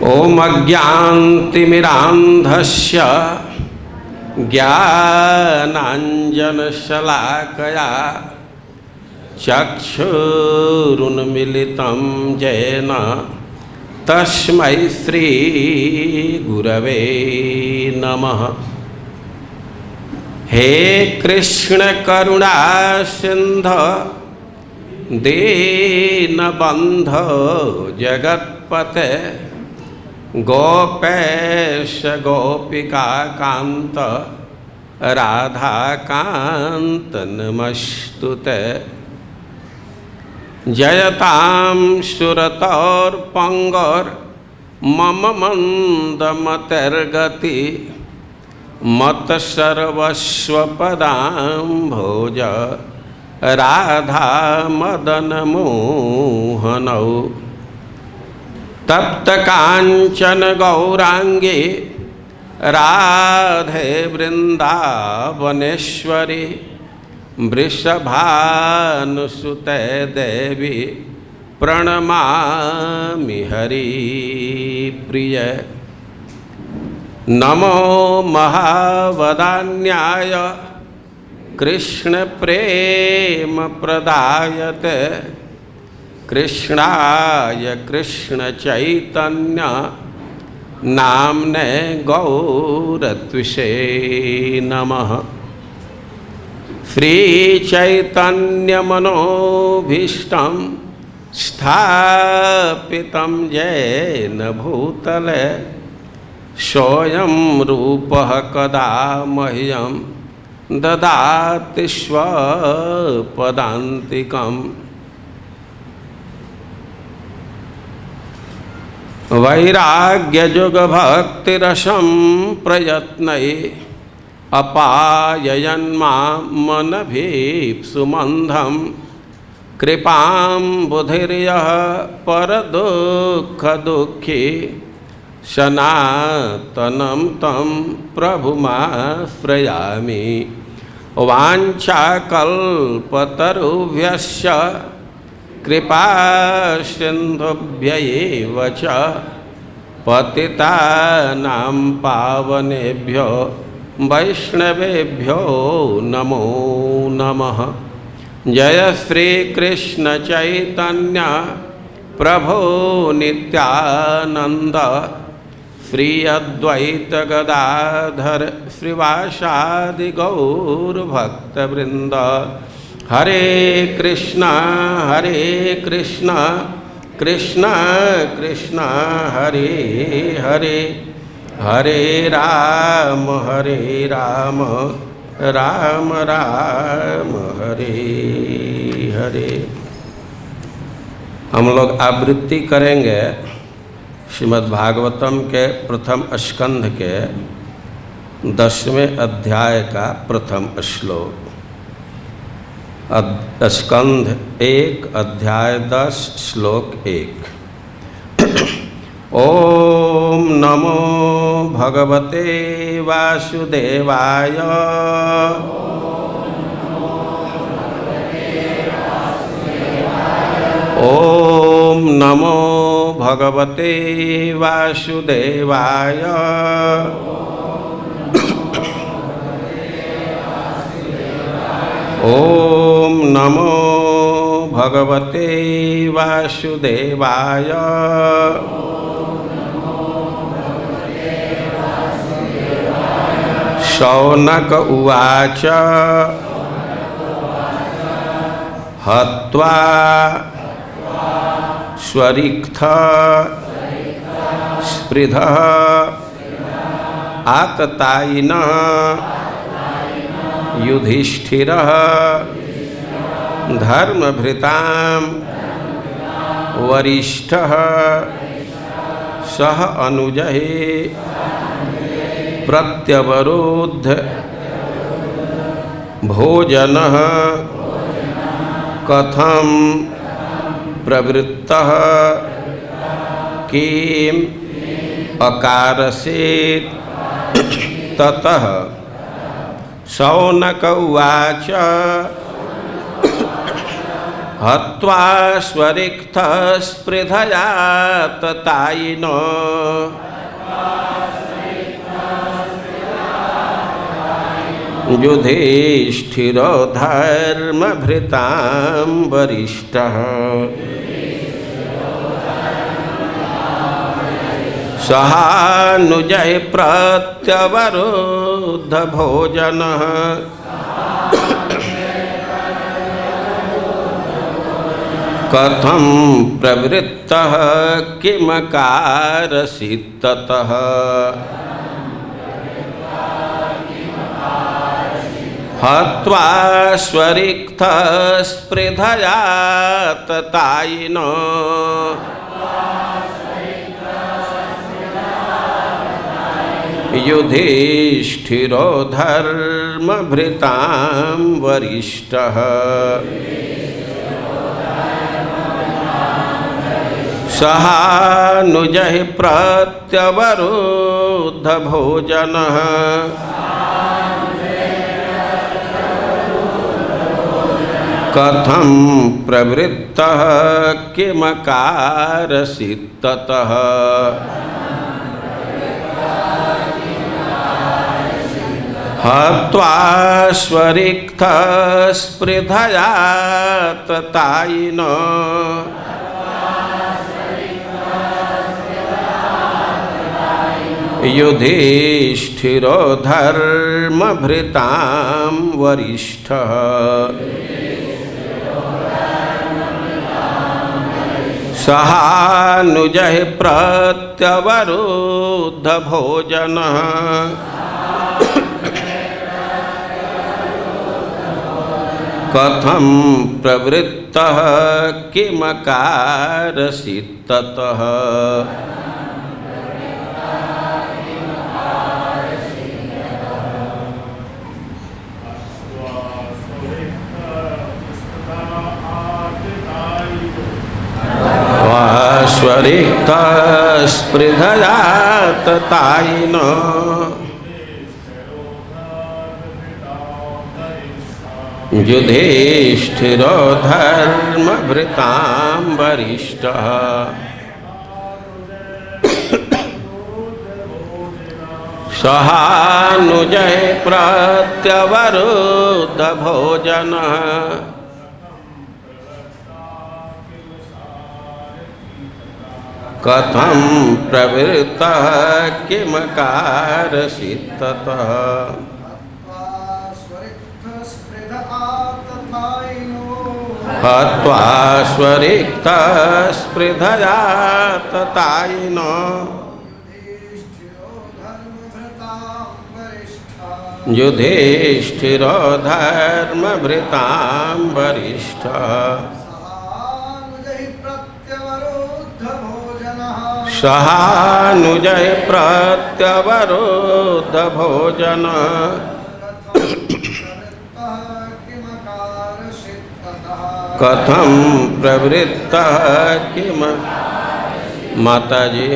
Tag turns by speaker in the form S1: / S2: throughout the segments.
S1: ओम अज्ञानतिमिरान्धस्य ज्ञानाञ्जनशलाकया चक्षुरुन्मीलितं येन तस्मै श्रीगुरवे नमः। हे कृष्ण करुणा सिन्धु दीनबन्धो जगत्पते गोपेश गोपिका कांत राधाकांत नमस्तुते। जयतां सुरतोर्पंगोर मम मंदमतिर्गति मत्सर्वस्वपदाम्भोज राधा मदन मोहनौ। तप्त कांचन गौरांगी राधे वृंदावनेश्वरी वृषभानुसुते देवी प्रणमामि हरिप्रिय। नमो महावदान्याय कृष्ण प्रेम प्रदायते कृष्णाय कृष्ण चैतन्य नाम्ने गौरत्विषे नमः। श्री चैतन्य मनोभीष्टं स्थापितं येन भूतले सोऽयं रूपः कदा मह्यं ददाति स्वपदान्तिकम्। वैराग्यजुग भक्तिरसं प्रयत्नै अपाययन्मामनभीप्सुमन्धं कृपां बुधिर्यः परदुःखदुःखी सनातनं तं प्रभुमाश्रयामि। वाञ्छाकल्पतरुभ्यश्च कृपा सिन्धुभ्यैव च पतितानां पावनेभ्यो वैष्णवेभ्यो नमो नमः। जय श्री कृष्ण चैतन्य प्रभो नित्यानंद श्री अद्वैत गदाधर श्रीवासादि गौर भक्तवृंद। हरे कृष्णा कृष्ण कृष्ण हरे हरे हरे राम राम राम हरे हरे। हम लोग आवृत्ति करेंगे श्रीमद् भागवतम के प्रथम स्कंध के 10वें अध्याय का प्रथम श्लोक। स्कंध 1 अध्याय 10 श्लोक 1। ओम नमो भगवते वासुदेवाय ओम नमो भगवते वासुदेवाय ओम नमो भगवते वासुदेवाय। शौनक उवाच हत्वा स्वरिक्थ स्पृधः आततायिनः युधिष्ठिरः धर्मभृतां वरिष्ठः सह अनुजः प्रत्यवरोध भोजनः कथं प्रवृत्तः किम अकारसेत ततः। शौनक उवाच हत्वा स्वरिक्थस्पृधया ततायिनो युधिष्ठिरो धर्मभृतां वरिष्ठः सहानुजय प्रत्यवरुद्ध भोजनः कथं प्रवृत्तः किमकारसि ततः हत्वा स्वरिक्थस्पृधया ततायिनो युधिष्ठिरो धर्मभृतां वरिष्ठः सहानुजः प्रत्यवरुद्ध भोजनः कथं प्रवृत्तः किमकारसि ततः हत्वा स्वरिक्थस्पृधया ततायिनो युधिष्ठिरो धर्मभृतां वरिष्ठः सहानुजः प्रत्यवरुद्ध भोजनः कथं प्रवृत्तः किमकारसि ततः स्वरिक्थस्पृधया ततायिनो युधिष्ठिरो धर्मभृतां वरिष्ठः सहानुजः प्रत्यवरुद्ध भोजनः कथं प्रवृत्तः किमकारसि ततः हत्वा स्वरिक्थस्पृधया ततायिनो युधिष्ठिरो धर्मभृतां वरिष्ठः सहानुजः प्रत्यवरुद्ध भोजनः कथं प्रवृत्तः किम माताजी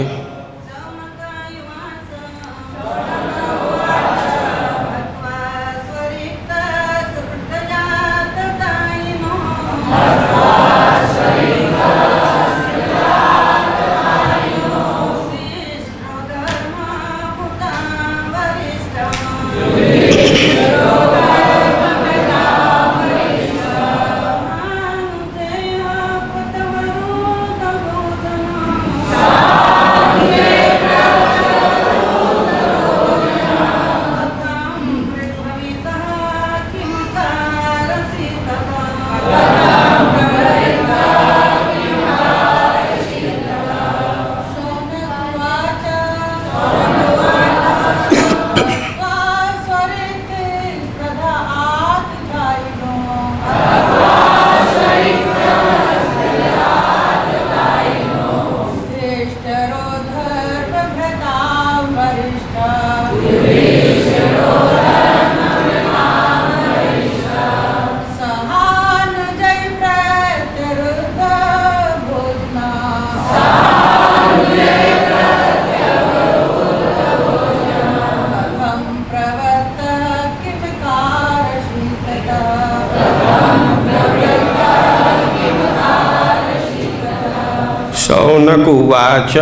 S1: शौनक उवाच।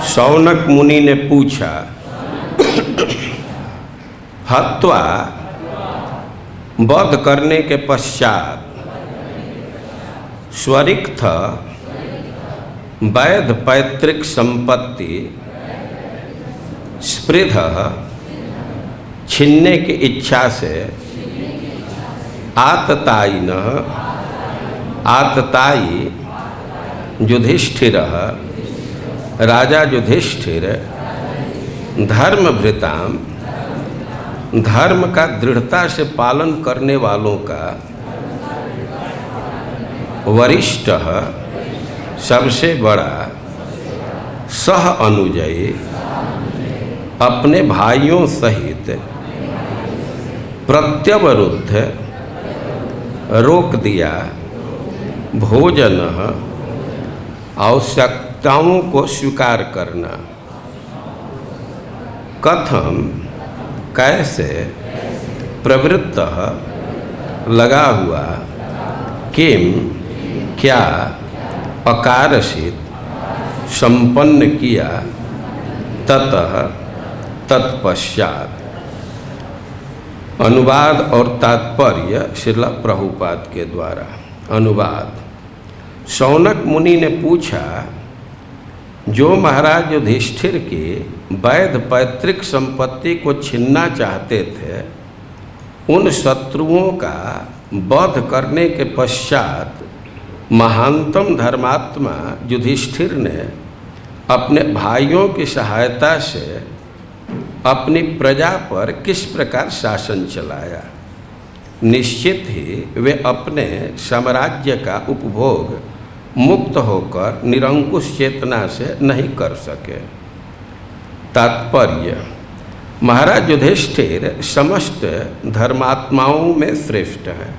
S1: शौनक मुनि ने पूछा, हत्वा वध करने के पश्चात स्वरिक्त वैध पैतृक संपत्ति स्पृध छीनने की इच्छा से आततायी युधिष्ठिर राजा युधिष्ठिर धर्मभृताम धर्म का दृढ़ता से पालन करने वालों का वरिष्ठ सबसे बड़ा सह अनुजयी अपने भाइयों सहित प्रत्यवरुद्ध रोक दिया भोजन आवश्यकताओं को स्वीकार करना। कथम कैसे प्रवृत्त लगा हुआ किम क्या अकारसित संपन्न किया ततः तत्पश्चात। अनुवाद और तात्पर्य श्रील प्रभुपाद के द्वारा। अनुवाद। शौनक मुनि ने पूछा, जो महाराज युधिष्ठिर की वैध पैतृक संपत्ति को छीनना चाहते थे, उन शत्रुओं का वध करने के पश्चात महानतम धर्मात्मा युधिष्ठिर ने अपने भाइयों की सहायता से अपनी प्रजा पर किस प्रकार शासन चलाया। निश्चित ही वे अपने साम्राज्य का उपभोग मुक्त होकर निरंकुश चेतना से नहीं कर सके। तात्पर्य। महाराज युधिष्ठिर समस्त धर्मात्माओं में श्रेष्ठ है,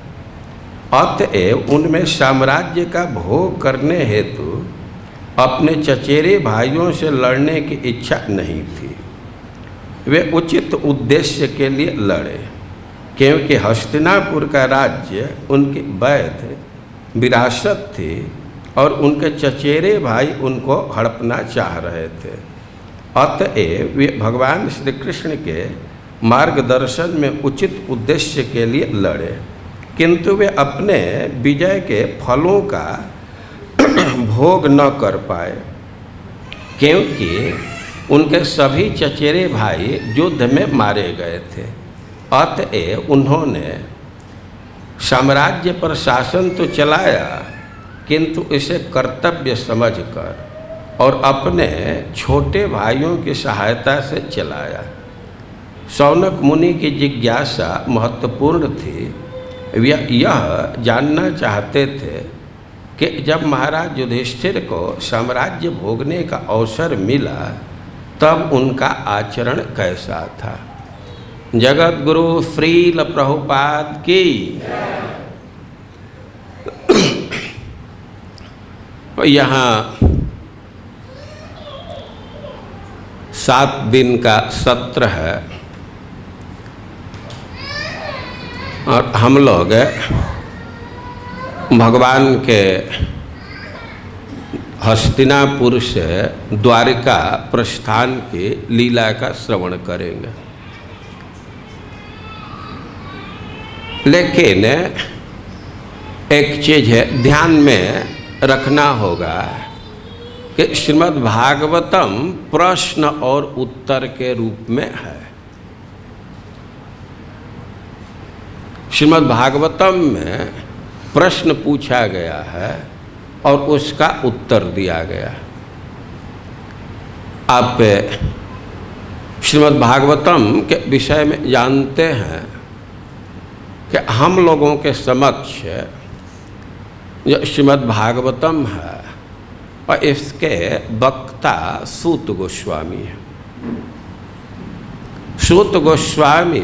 S1: अतएव उनमें साम्राज्य का भोग करने हेतु अपने चचेरे भाइयों से लड़ने की इच्छा नहीं थी। वे उचित उद्देश्य के लिए लड़े, क्योंकि हस्तिनापुर का राज्य उनकी वैध विरासत थी और उनके चचेरे भाई उनको हड़पना चाह रहे थे। अतएव वे भगवान श्री कृष्ण के मार्गदर्शन में उचित उद्देश्य के लिए लड़े, किंतु वे अपने विजय के फलों का भोग न कर पाए, क्योंकि उनके सभी चचेरे भाई युद्ध में मारे गए थे। अतएव उन्होंने साम्राज्य पर शासन तो चलाया, किंतु इसे कर्तव्य समझकर और अपने छोटे भाइयों की सहायता से चलाया। शौनक मुनि की जिज्ञासा महत्वपूर्ण थी। वे यह जानना चाहते थे कि जब महाराज युधिष्ठिर को साम्राज्य भोगने का अवसर मिला, तब उनका आचरण कैसा था। जगत गुरु श्रील प्रभुपाद की। यहाँ 7 दिन का सत्र है और हम लोग भगवान के हस्तिनापुर से द्वारिका प्रस्थान की लीला का श्रवण करेंगे। लेकिन एक चीज़ है ध्यान में रखना होगा कि श्रीमद् भागवतम प्रश्न और उत्तर के रूप में है। श्रीमद् भागवतम में प्रश्न पूछा गया है और उसका उत्तर दिया गया। आप श्रीमद् भागवतम के विषय में जानते हैं कि हम लोगों के समक्ष जो श्रीमद् भागवतम है और इसके वक्ता सूत गोस्वामी है। सूत गोस्वामी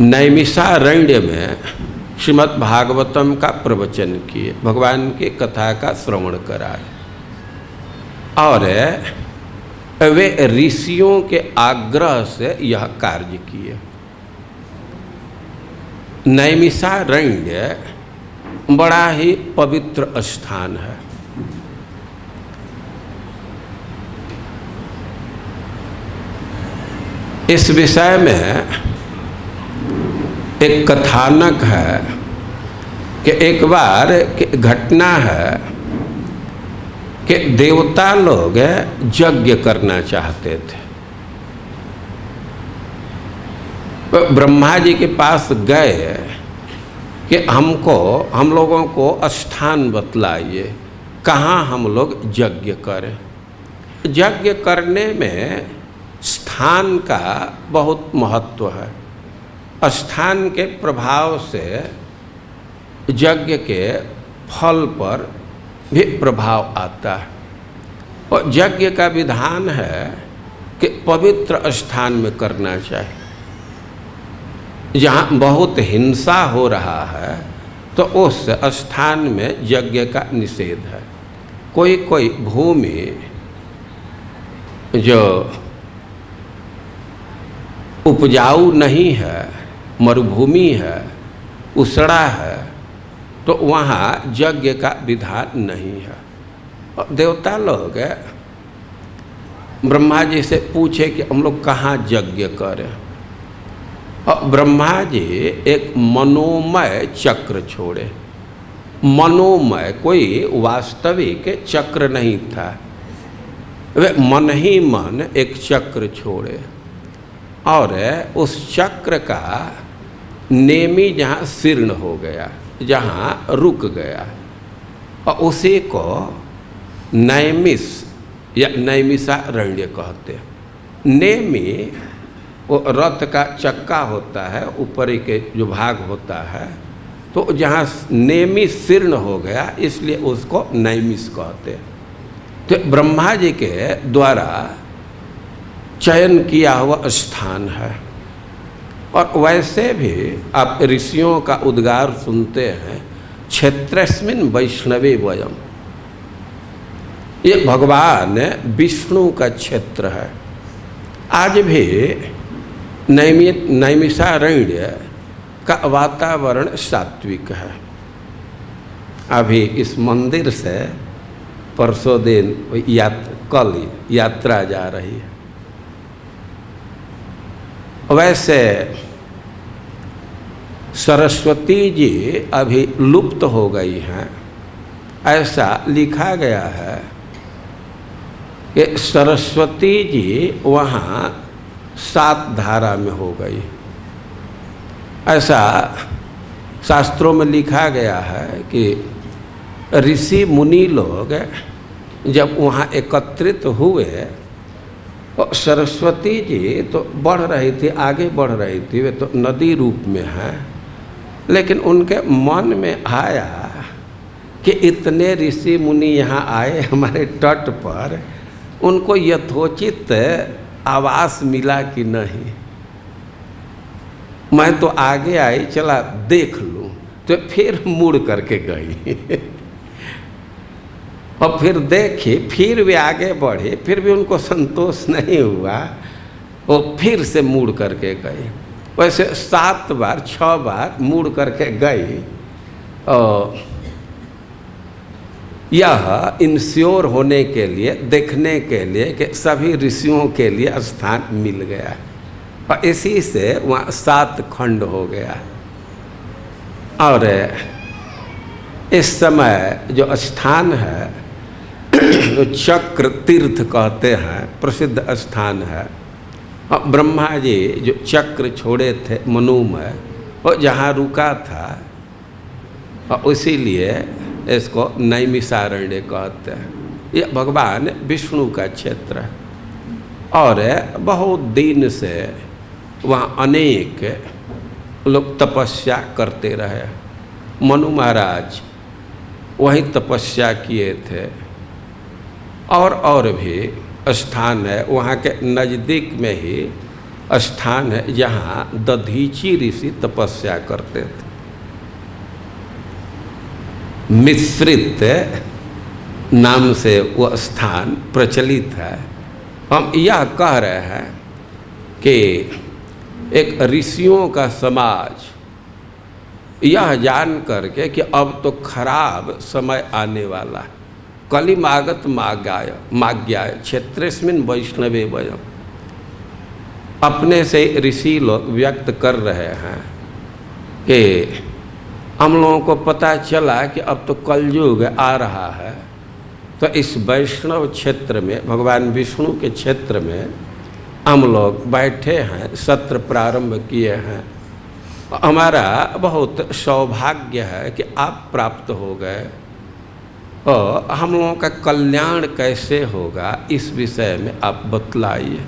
S1: नैमिषारण्य में श्रीमद् भागवतम का प्रवचन किए, भगवान की कथा का श्रवण कराए और वे ऋषियों के आग्रह से यह कार्य किए। नैमिषारण्य बड़ा ही पवित्र स्थान है। इस विषय में एक कथानक है कि एक बार की घटना है कि देवता लोग यज्ञ करना चाहते थे। तो ब्रह्मा जी के पास गए कि हम लोगों को स्थान बतलाइए, कहाँ हम लोग यज्ञ करें। यज्ञ करने में स्थान का बहुत महत्व है। स्थान के प्रभाव से यज्ञ के फल पर भी प्रभाव आता है। और यज्ञ का विधान है कि पवित्र स्थान में करना चाहिए। जहाँ बहुत हिंसा हो रहा है तो उस स्थान में यज्ञ का निषेध है। कोई कोई भूमि जो उपजाऊ नहीं है, मरुभूमि है, उसड़ा है, तो वहाँ यज्ञ का विधान नहीं है। और देवता लोग ब्रह्मा जी से पूछे कि हम लोग कहाँ यज्ञ करें। और ब्रह्मा जी एक मनोमय चक्र छोड़े। मनोमय, कोई वास्तविक चक्र नहीं था, वे मन ही मन एक चक्र छोड़े और उस चक्र का नेमी जहाँ शीर्ण हो गया, जहाँ रुक गया, और उसी को नैमिष या नैमिषारण्य कहते हैं। नेमी वो रथ का चक्का होता है, ऊपरी के जो भाग होता है, तो जहाँ नेमी शीर्ण हो गया इसलिए उसको नैमिष कहते हैं। तो ब्रह्मा जी के द्वारा चयन किया हुआ स्थान है। और वैसे भी आप ऋषियों का उद्गार सुनते हैं, क्षेत्रस्मिन् वैष्णवे वयम्। ये भगवान विष्णु का क्षेत्र है। आज भी नैमिषारण्य का वातावरण सात्विक है। अभी इस मंदिर से परसों दिन कल यात्रा जा रही है। वैसे सरस्वती जी अभी लुप्त हो गई हैं, ऐसा लिखा गया है कि सरस्वती जी वहाँ 7 धारा में हो गई। ऐसा शास्त्रों में लिखा गया है कि ऋषि मुनि लोग जब वहाँ एकत्रित हुए, और सरस्वती जी तो बढ़ रही थी, आगे बढ़ रही थी, वे तो नदी रूप में है, लेकिन उनके मन में आया कि इतने ऋषि मुनि यहाँ आए हमारे तट पर, उनको यथोचित आवास मिला कि नहीं। मैं तो आगे आई, चला देख लूँ, तो फिर मुड़ करके गई और फिर देखी, फिर वे आगे बढ़े, फिर भी उनको संतोष नहीं हुआ, वो फिर से मुड़ करके गई। वैसे 7 बार 6 बार मुड़ करके गई। और यह इंश्योर होने के लिए, देखने के लिए कि सभी ऋषियों के लिए स्थान मिल गया, और इसी से वहाँ 7 खंड हो गया। और इस समय जो स्थान है, जो चक्र तीर्थ कहते हैं, प्रसिद्ध स्थान है। और ब्रह्मा जी जो चक्र छोड़े थे मनोमय, वो जहाँ रुका था, और इसीलिए इसको नैमिषारण्य कहते हैं। ये भगवान विष्णु का क्षेत्र है। और बहुत दिन से वहाँ अनेक लोग तपस्या करते रहे। मनु महाराज वहीं तपस्या किए थे। और भी स्थान है, वहाँ के नज़दीक में ही स्थान है जहाँ दधीची ऋषि तपस्या करते थे। मिश्रित नाम से वह स्थान प्रचलित है। हम यह कह रहे हैं कि एक ऋषियों का समाज यह जान करके कि अब तो खराब समय आने वाला है। कलिमागत माज्ञाय क्षेत्रेस्मिन् वैष्णवे वयम्, अपने से ऋषि लोग व्यक्त कर रहे हैं कि हम लोगों को पता चला कि अब तो कलयुग आ रहा है, तो इस वैष्णव क्षेत्र में, भगवान विष्णु के क्षेत्र में हम लोग बैठे हैं, सत्र प्रारंभ किए हैं। हमारा बहुत सौभाग्य है कि आप प्राप्त हो गए, और हम लोगों का कल्याण कैसे होगा इस विषय में आप बतलाइए।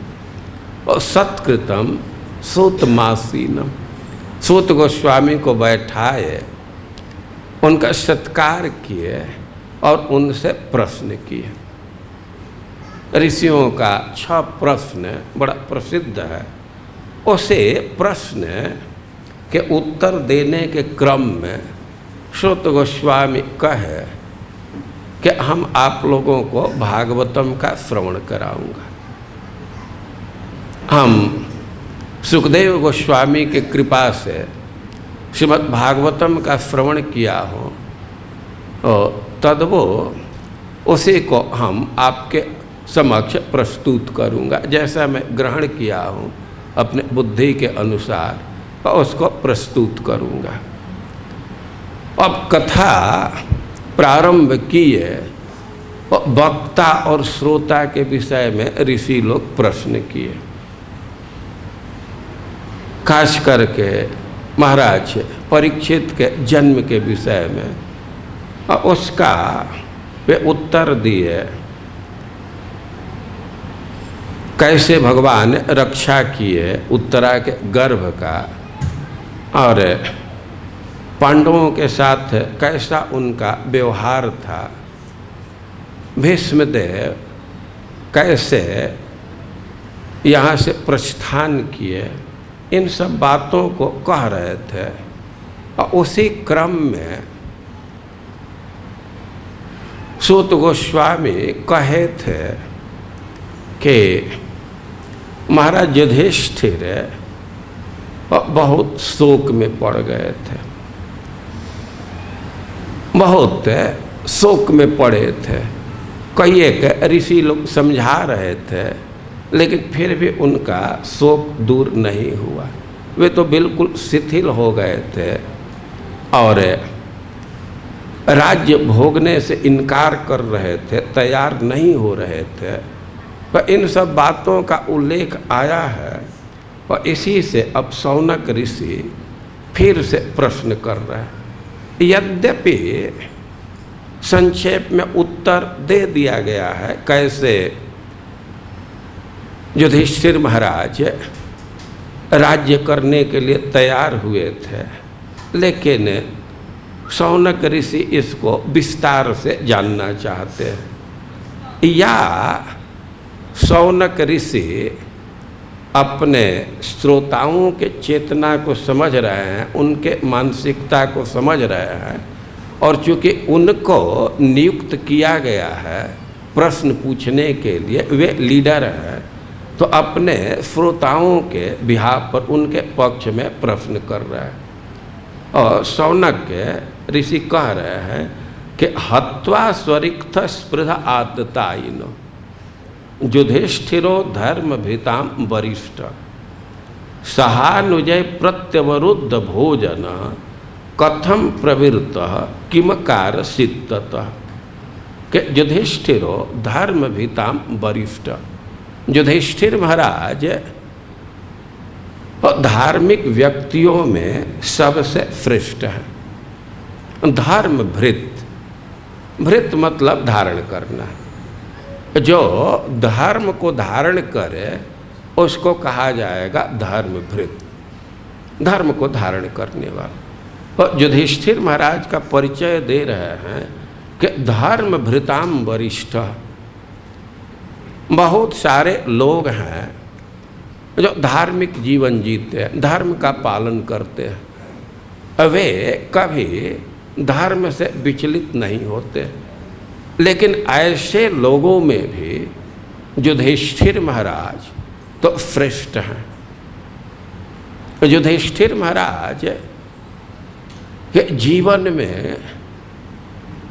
S1: और सत्कृतम सूतमासीनम, सूत गोस्वामी को बैठाए, उनका सत्कार किए और उनसे प्रश्न किए। ऋषियों का 6 प्रश्न बड़ा प्रसिद्ध है। उसे प्रश्न के उत्तर देने के क्रम में सूत गोस्वामी कहे कि हम आप लोगों को भागवतम का श्रवण कराऊंगा। हम सुखदेव गोस्वामी की कृपा से श्रीमद् भागवतम का श्रवण किया हो, और तदवो उसी को हम आपके समक्ष प्रस्तुत करूंगा, जैसा मैं ग्रहण किया हूँ अपने बुद्धि के अनुसार, और उसको प्रस्तुत करूंगा। अब कथा प्रारंभ किए, और वक्ता और श्रोता के विषय में ऋषि लोग प्रश्न किए। खास करके महाराज परीक्षित के जन्म के विषय में, और उसका वे उत्तर दिए। कैसे भगवान रक्षा किए उत्तरा के गर्भ का, और पांडवों के साथ कैसा उनका व्यवहार था। भीष्मदेव कैसे यहाँ से प्रस्थान किए, इन सब बातों को कह रहे थे। और उसी क्रम में सूत गोस्वामी कहे थे कि महाराज युधिष्ठिर बहुत शोक में पड़ गए थे, बहुत शोक में पड़े थे। कई एक ऋषि लोग समझा रहे थे, लेकिन फिर भी उनका शोक दूर नहीं हुआ। वे तो बिल्कुल शिथिल हो गए थे और राज्य भोगने से इनकार कर रहे थे, तैयार नहीं हो रहे थे। पर इन सब बातों का उल्लेख आया है, और इसी से अब शौनक ऋषि फिर से प्रश्न कर रहे हैं। यद्यपि संक्षेप में उत्तर दे दिया गया है कैसे युधिष्ठिर महाराज राज्य करने के लिए तैयार हुए थे, लेकिन शौनक ऋषि इसको विस्तार से जानना चाहते हैं। या शौनक ऋषि अपने श्रोताओं के चेतना को समझ रहे हैं, उनके मानसिकता को समझ रहे हैं, और चूँकि उनको नियुक्त किया गया है प्रश्न पूछने के लिए, वे लीडर हैं, तो अपने श्रोताओं के बिहाफ पर उनके पक्ष में प्रश्न कर रहे हैं। और शौनक ऋषि कह रहे हैं कि हत्वा स्वरिक्त स्पृह आततायिनो युधिष्ठिरो धर्म भीताम वरिष्ठ सहानुजय प्रत्यवरुद्ध भोजन कथम प्रवृत्त किमकार सिद्धतः के युधिष्ठिरो धर्म भीताम वरिष्ठ। युधिष्ठिर महाराज धार्मिक व्यक्तियों में सबसे श्रेष्ठ है। धर्म भृत, भृत मतलब धारण करना। जो धर्म को धारण करे उसको कहा जाएगा धर्म भृत, धर्म को धारण करने वाला। और युधिष्ठिर महाराज का परिचय दे रहे हैं कि धर्म भृताम वरिष्ठ। बहुत सारे लोग हैं जो धार्मिक जीवन जीते हैं, धर्म का पालन करते हैं, वे कभी धर्म से विचलित नहीं होते। लेकिन ऐसे लोगों में भी युधिष्ठिर महाराज तो श्रेष्ठ हैं। युधिष्ठिर महाराज कि जीवन में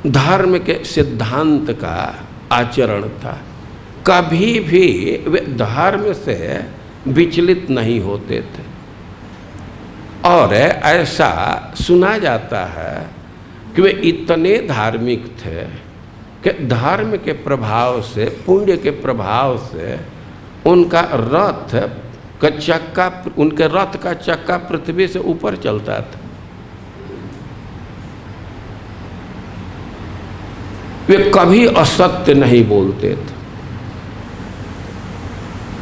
S1: धर्म के सिद्धांत का आचरण था। कभी भी वे धर्म से विचलित नहीं होते थे। और ऐसा सुना जाता है कि वे इतने धार्मिक थे कि धर्म के प्रभाव से, पुण्य के प्रभाव से उनका रथ का चक्का, उनके रथ का चक्का पृथ्वी से ऊपर चलता था। वे कभी असत्य नहीं बोलते थे।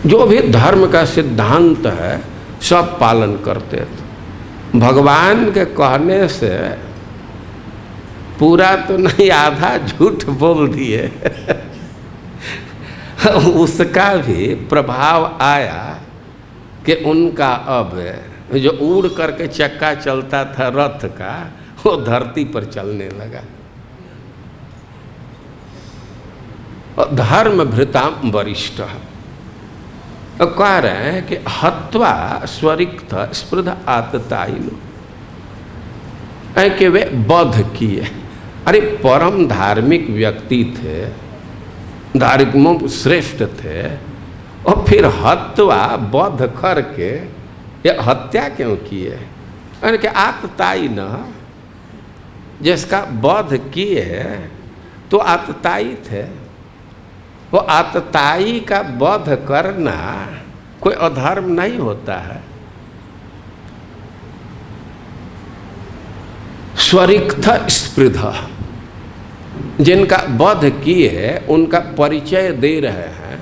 S1: जो भी धर्म का सिद्धांत है सब पालन करते थे। भगवान के कहने से पूरा तो नहीं, आधा झूठ बोल दिए उसका भी प्रभाव आया कि उनका अब जो उड़ करके चक्का चलता था रथ का, वो धरती पर चलने लगा। और धर्म भृताम वरिष्ठ कह रहे हैं कि हत्वा स्वरिक्त स्पृध आतताइनो, कि वे बध किए। अरे परम धार्मिक व्यक्ति थे, धार्मिक श्रेष्ठ थे, और फिर हत्वा बध करके ये हत्या क्यों किए? यानी कि आतताई न, जिसका वध किए तो आतताई थे। वो आतताई का वध करना कोई अधर्म नहीं होता है। स्वरिक्त स्पृध, जिनका वध किए उनका परिचय दे रहे हैं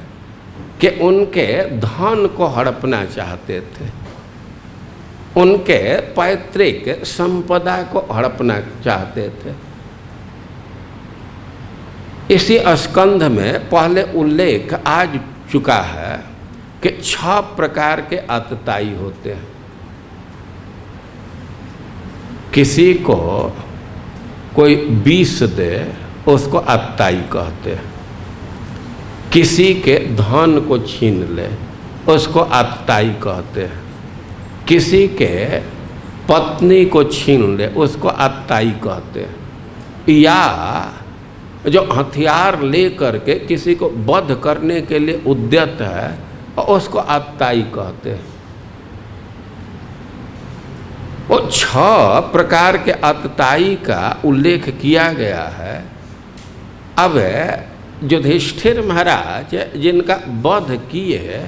S1: कि उनके धन को हड़पना चाहते थे, उनके पैतृक संपदा को हड़पना चाहते थे। इसी स्कंध में पहले उल्लेख आ चुका है कि 6 प्रकार के आतताई होते हैं। किसी को कोई विष दे उसको आतताई कहते हैं। किसी के धन को छीन ले उसको आतताई कहते हैं। किसी के पत्नी को छीन ले उसको आतताई कहते हैं। या जो हथियार ले करके किसी को वध करने के लिए उद्यत है उसको आतताई कहते हैं। वो 6 प्रकार के आतताई का उल्लेख किया गया है। अब युधिष्ठिर महाराज जिनका वध किए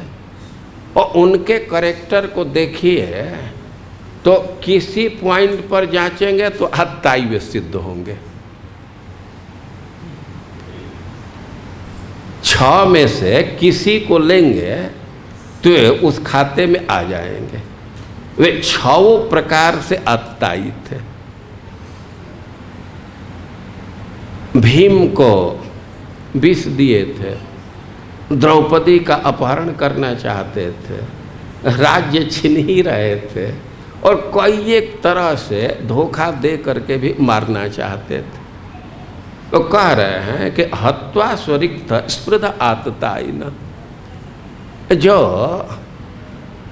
S1: और उनके कैरेक्टर को देखिए तो किसी पॉइंट पर जांचेंगे तो आतताई वे सिद्ध होंगे। 6 में से किसी को लेंगे तो उस खाते में आ जाएंगे। वे 6 प्रकार से आतताई थे। भीम को विष दिए थे, द्रौपदी का अपहरण करना चाहते थे, राज्य छीन ही रहे थे और कई एक तरह से धोखा दे करके भी मारना चाहते थे। तो कह रहे हैं कि हत्वा स्वरिक्त स्पृध आतताई न, जो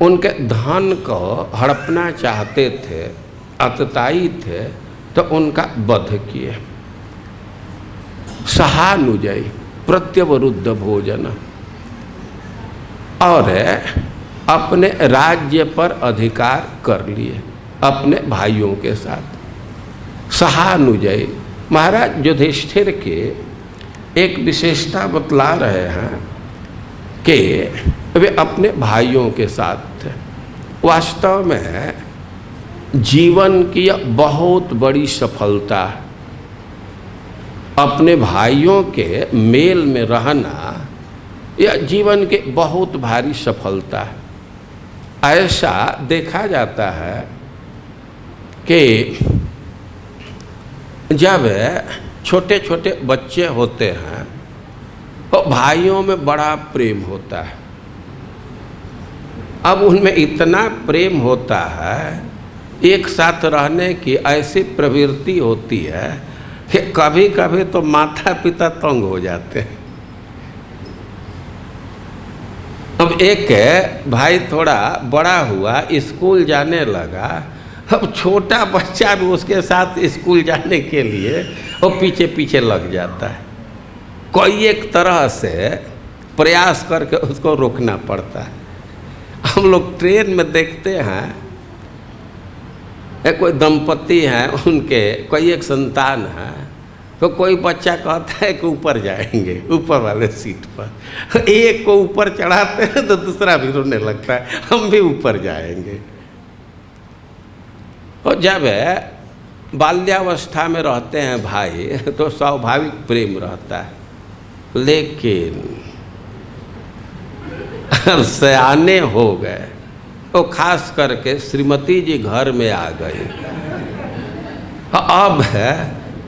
S1: उनके धन को हड़पना चाहते थे, आतताई थे, तो उनका वध किए। सहानुजयी प्रत्यवरुद्ध भोजन, और अपने राज्य पर अधिकार कर लिए अपने भाइयों के साथ। सहानुजयी महाराज युधिष्ठिर के एक विशेषता बतला रहे हैं कि वे अपने भाइयों के साथ थे। वास्तव में जीवन की बहुत बड़ी सफलता है। अपने भाइयों के मेल में रहना यह जीवन की बहुत भारी सफलता है। ऐसा देखा जाता है कि जब छोटे छोटे बच्चे होते हैं तो भाइयों में बड़ा प्रेम होता है। अब उनमें इतना प्रेम होता है, एक साथ रहने की ऐसी प्रवृत्ति होती है कि कभी कभी तो माता पिता तंग हो जाते हैं। अब एक भाई थोड़ा बड़ा हुआ, स्कूल जाने लगा, अब छोटा बच्चा भी उसके साथ स्कूल जाने के लिए वो पीछे पीछे लग जाता है। कोई एक तरह से प्रयास करके उसको रोकना पड़ता है। हम लोग ट्रेन में देखते हैं, कोई दंपति हैं, उनके कोई एक संतान है, तो कोई बच्चा कहता है कि ऊपर जाएंगे, ऊपर वाले सीट पर। एक को ऊपर चढ़ाते हैं तो दूसरा भी रोने लगता है, हम भी ऊपर जाएंगे। और जब बाल्यावस्था में रहते हैं भाई तो स्वाभाविक प्रेम रहता है, लेकिन सयाने हो गए तो खास करके श्रीमती जी घर में आ गई, अब है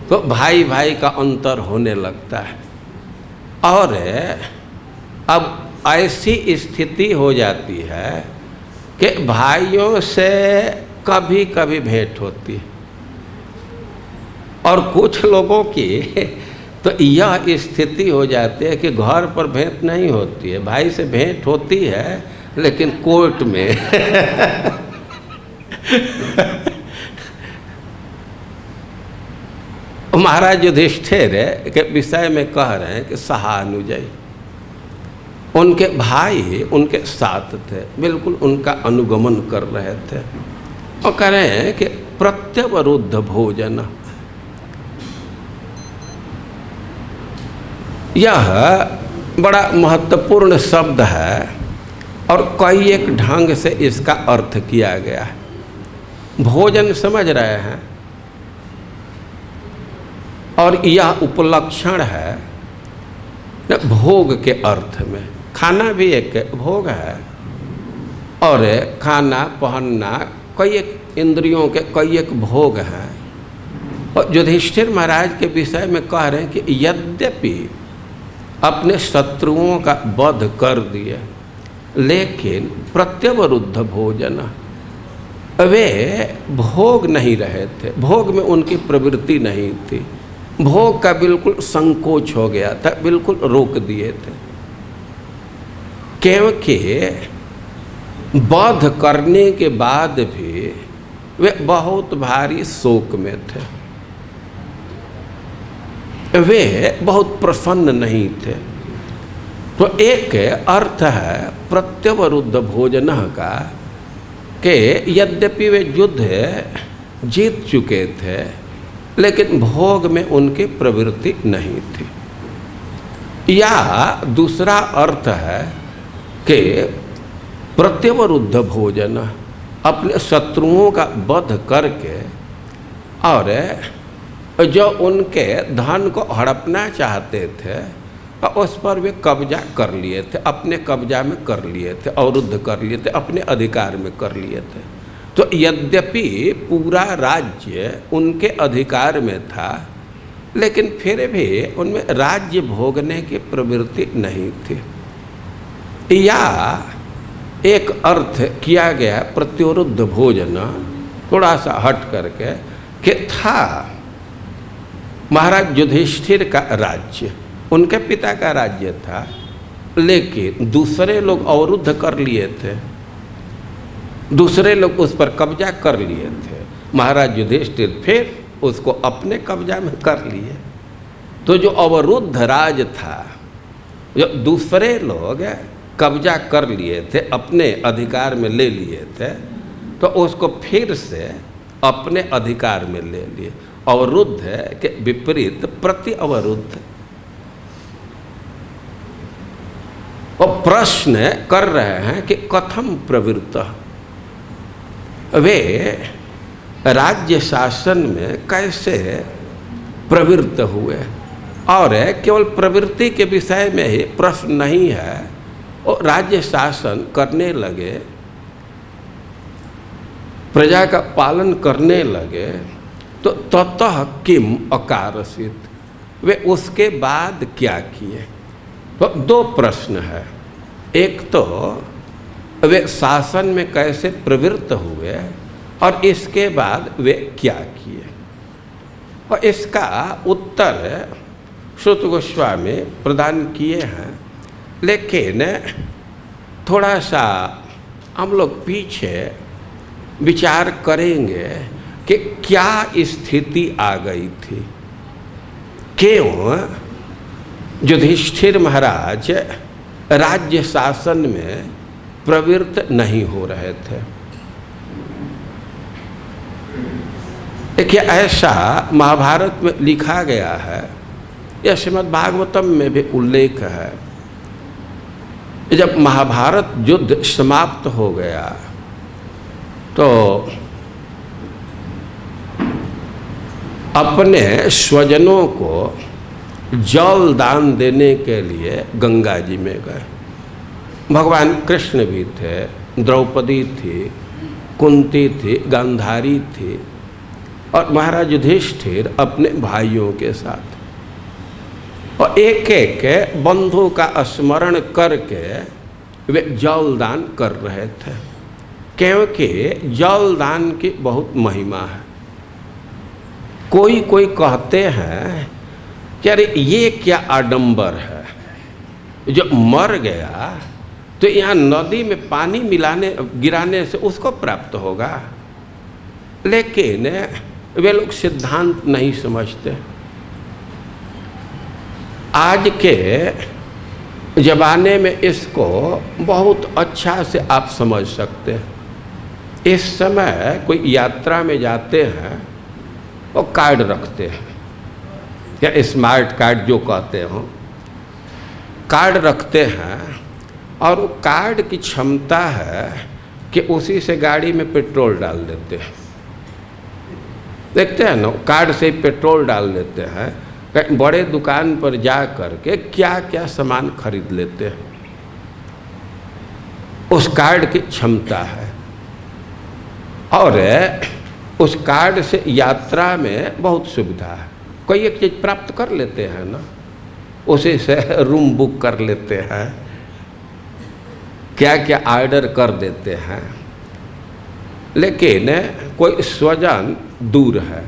S1: तो भाई भाई का अंतर होने लगता है। और अब ऐसी स्थिति हो जाती है कि भाइयों से कभी कभी भेंट होती है, और कुछ लोगों की तो यह स्थिति हो जाती है कि घर पर भेंट नहीं होती है, भाई से भेंट होती है लेकिन कोर्ट में। महाराज युधिष्ठिर के विषय में कह रहे हैं कि सहानुजयी, उनके भाई उनके साथ थे, बिल्कुल उनका अनुगमन कर रहे थे, और कह रहे हैं कि प्रत्यवरुद्ध भोजन, यह बड़ा महत्वपूर्ण शब्द है और कई एक ढंग से इसका अर्थ किया गया है। भोजन समझ रहे हैं, और यह उपलक्षण है भोग के अर्थ में। खाना भी एक भोग है, और खाना पहनना कई एक इंद्रियों के कई एक भोग हैं। और युधिष्ठिर महाराज के विषय में कह रहे हैं कि यद्यपि अपने शत्रुओं का वध कर दिए, लेकिन प्रत्यवरुद्ध भोजन, वे भोग नहीं रहे थे, भोग में उनकी प्रवृत्ति नहीं थी, भोग का बिल्कुल संकोच हो गया था, बिल्कुल रोक दिए थे, क्योंकि वध करने के बाद भी वे बहुत भारी शोक में थे, वे बहुत प्रसन्न नहीं थे। तो एक अर्थ है प्रत्यवरुद्ध भोजन का कि यद्यपि वे युद्ध जीत चुके थे, लेकिन भोग में उनकी प्रवृत्ति नहीं थी। या दूसरा अर्थ है कि प्रत्यवरुद्ध भोजन, अपने शत्रुओं का वध करके और जो उनके धन को हड़पना चाहते थे उस पर वे कब्जा कर लिए थे, अपने कब्जा में कर लिए थे, अवरुद्ध कर लिए थे, अपने अधिकार में कर लिए थे। तो यद्यपि पूरा राज्य उनके अधिकार में था, लेकिन फिर भी उनमें राज्य भोगने की प्रवृत्ति नहीं थी। या एक अर्थ किया गया प्रत्यवरुद्ध भोजन, थोड़ा सा हट करके, कि था महाराज युधिष्ठिर का राज्य, उनके पिता का राज्य था, लेकिन दूसरे लोग अवरुद्ध कर लिए थे, दूसरे लोग उस पर कब्जा कर लिए थे। महाराज युधिष्ठिर फिर उसको अपने कब्जा में कर लिए। तो जो अवरुद्ध राज था, जो दूसरे लोग कब्जा कर लिए थे, अपने अधिकार में ले लिए थे, तो उसको फिर से अपने अधिकार में ले लिए। अवरुद्ध के विपरीत प्रति अवरुद्ध। और प्रश्न कर रहे हैं कि कथम प्रवृत्त, वे राज्य शासन में कैसे प्रवृत्त हुए। और केवल प्रवृत्ति के विषय में ही प्रश्न नहीं है, और राज्य शासन करने लगे, प्रजा का पालन करने लगे, तो ततः किम अकारसित, वे उसके बाद क्या किए। तो दो प्रश्न है, एक तो वे शासन में कैसे प्रवृत्त हुए, और इसके बाद वे क्या किए। और इसका उत्तर श्रुत गोस्वामी प्रदान किए हैं, लेकिन थोड़ा सा हम लोग पीछे विचार करेंगे कि क्या स्थिति आ गई थी, क्यों युधिष्ठिर महाराज राज्य शासन में प्रवृत्त नहीं हो रहे थे। देखिए, ऐसा महाभारत में लिखा गया है, यह श्रीमद् भागवतम में भी उल्लेख है। जब महाभारत युद्ध समाप्त हो गया तो अपने स्वजनों को जल दान देने के लिए गंगा जी में गए। भगवान कृष्ण भी थे, द्रौपदी थी, कुंती थी, गांधारी थी और महाराज युधिष्ठिर अपने भाइयों के साथ, और एक एक बंधु का स्मरण करके वे जल दान कर रहे थे, क्योंकि जल दान की बहुत महिमा है। कोई कोई कहते हैं कि अरे ये क्या आडंबर है, जो मर गया तो यहाँ नदी में पानी गिराने से उसको प्राप्त होगा, लेकिन वे लोग सिद्धांत नहीं समझते। आज के ज़माने में इसको बहुत अच्छा से आप समझ सकते हैं। इस समय कोई यात्रा में जाते हैं और कार्ड रखते हैं, या स्मार्ट कार्ड जो कहते हो, कार्ड रखते हैं और वो कार्ड की क्षमता है कि उसी से गाड़ी में पेट्रोल डाल देते हैं। देखते हैं ना, कार्ड से पेट्रोल डाल देते हैं, कहीं बड़े दुकान पर जा कर के क्या क्या सामान खरीद लेते हैं। उस कार्ड की क्षमता है, और उस कार्ड से यात्रा में बहुत सुविधा है। कोई एक चीज़ प्राप्त कर लेते हैं ना, उसी से रूम बुक कर लेते हैं, क्या क्या ऑर्डर कर देते हैं। लेकिन कोई स्वजन दूर है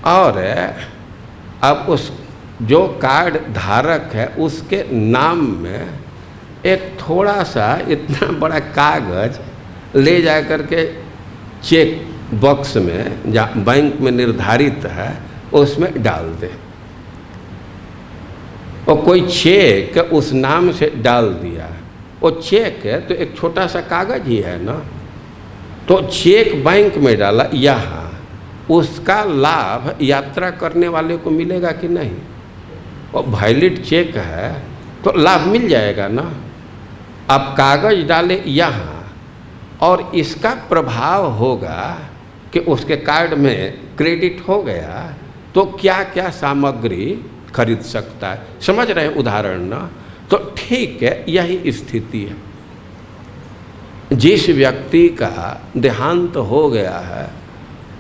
S1: और अब उस जो कार्ड धारक है उसके नाम में एक थोड़ा सा इतना बड़ा कागज ले जा कर के चेक बॉक्स में, जहाँ बैंक में निर्धारित है, उसमें डाल दे। और कोई चेक उस नाम से डाल दिया, वो चेक है तो एक छोटा सा कागज ही है ना, तो चेक बैंक में डाला, यहाँ उसका लाभ यात्रा करने वाले को मिलेगा कि नहीं? और वैलिड चेक है तो लाभ मिल जाएगा ना। आप कागज डाले यहाँ और इसका प्रभाव होगा कि उसके कार्ड में क्रेडिट हो गया तो क्या क्या सामग्री खरीद सकता है। समझ रहे हैं उदाहरण ना? तो ठीक है, यही स्थिति है। जिस व्यक्ति का देहांत हो गया है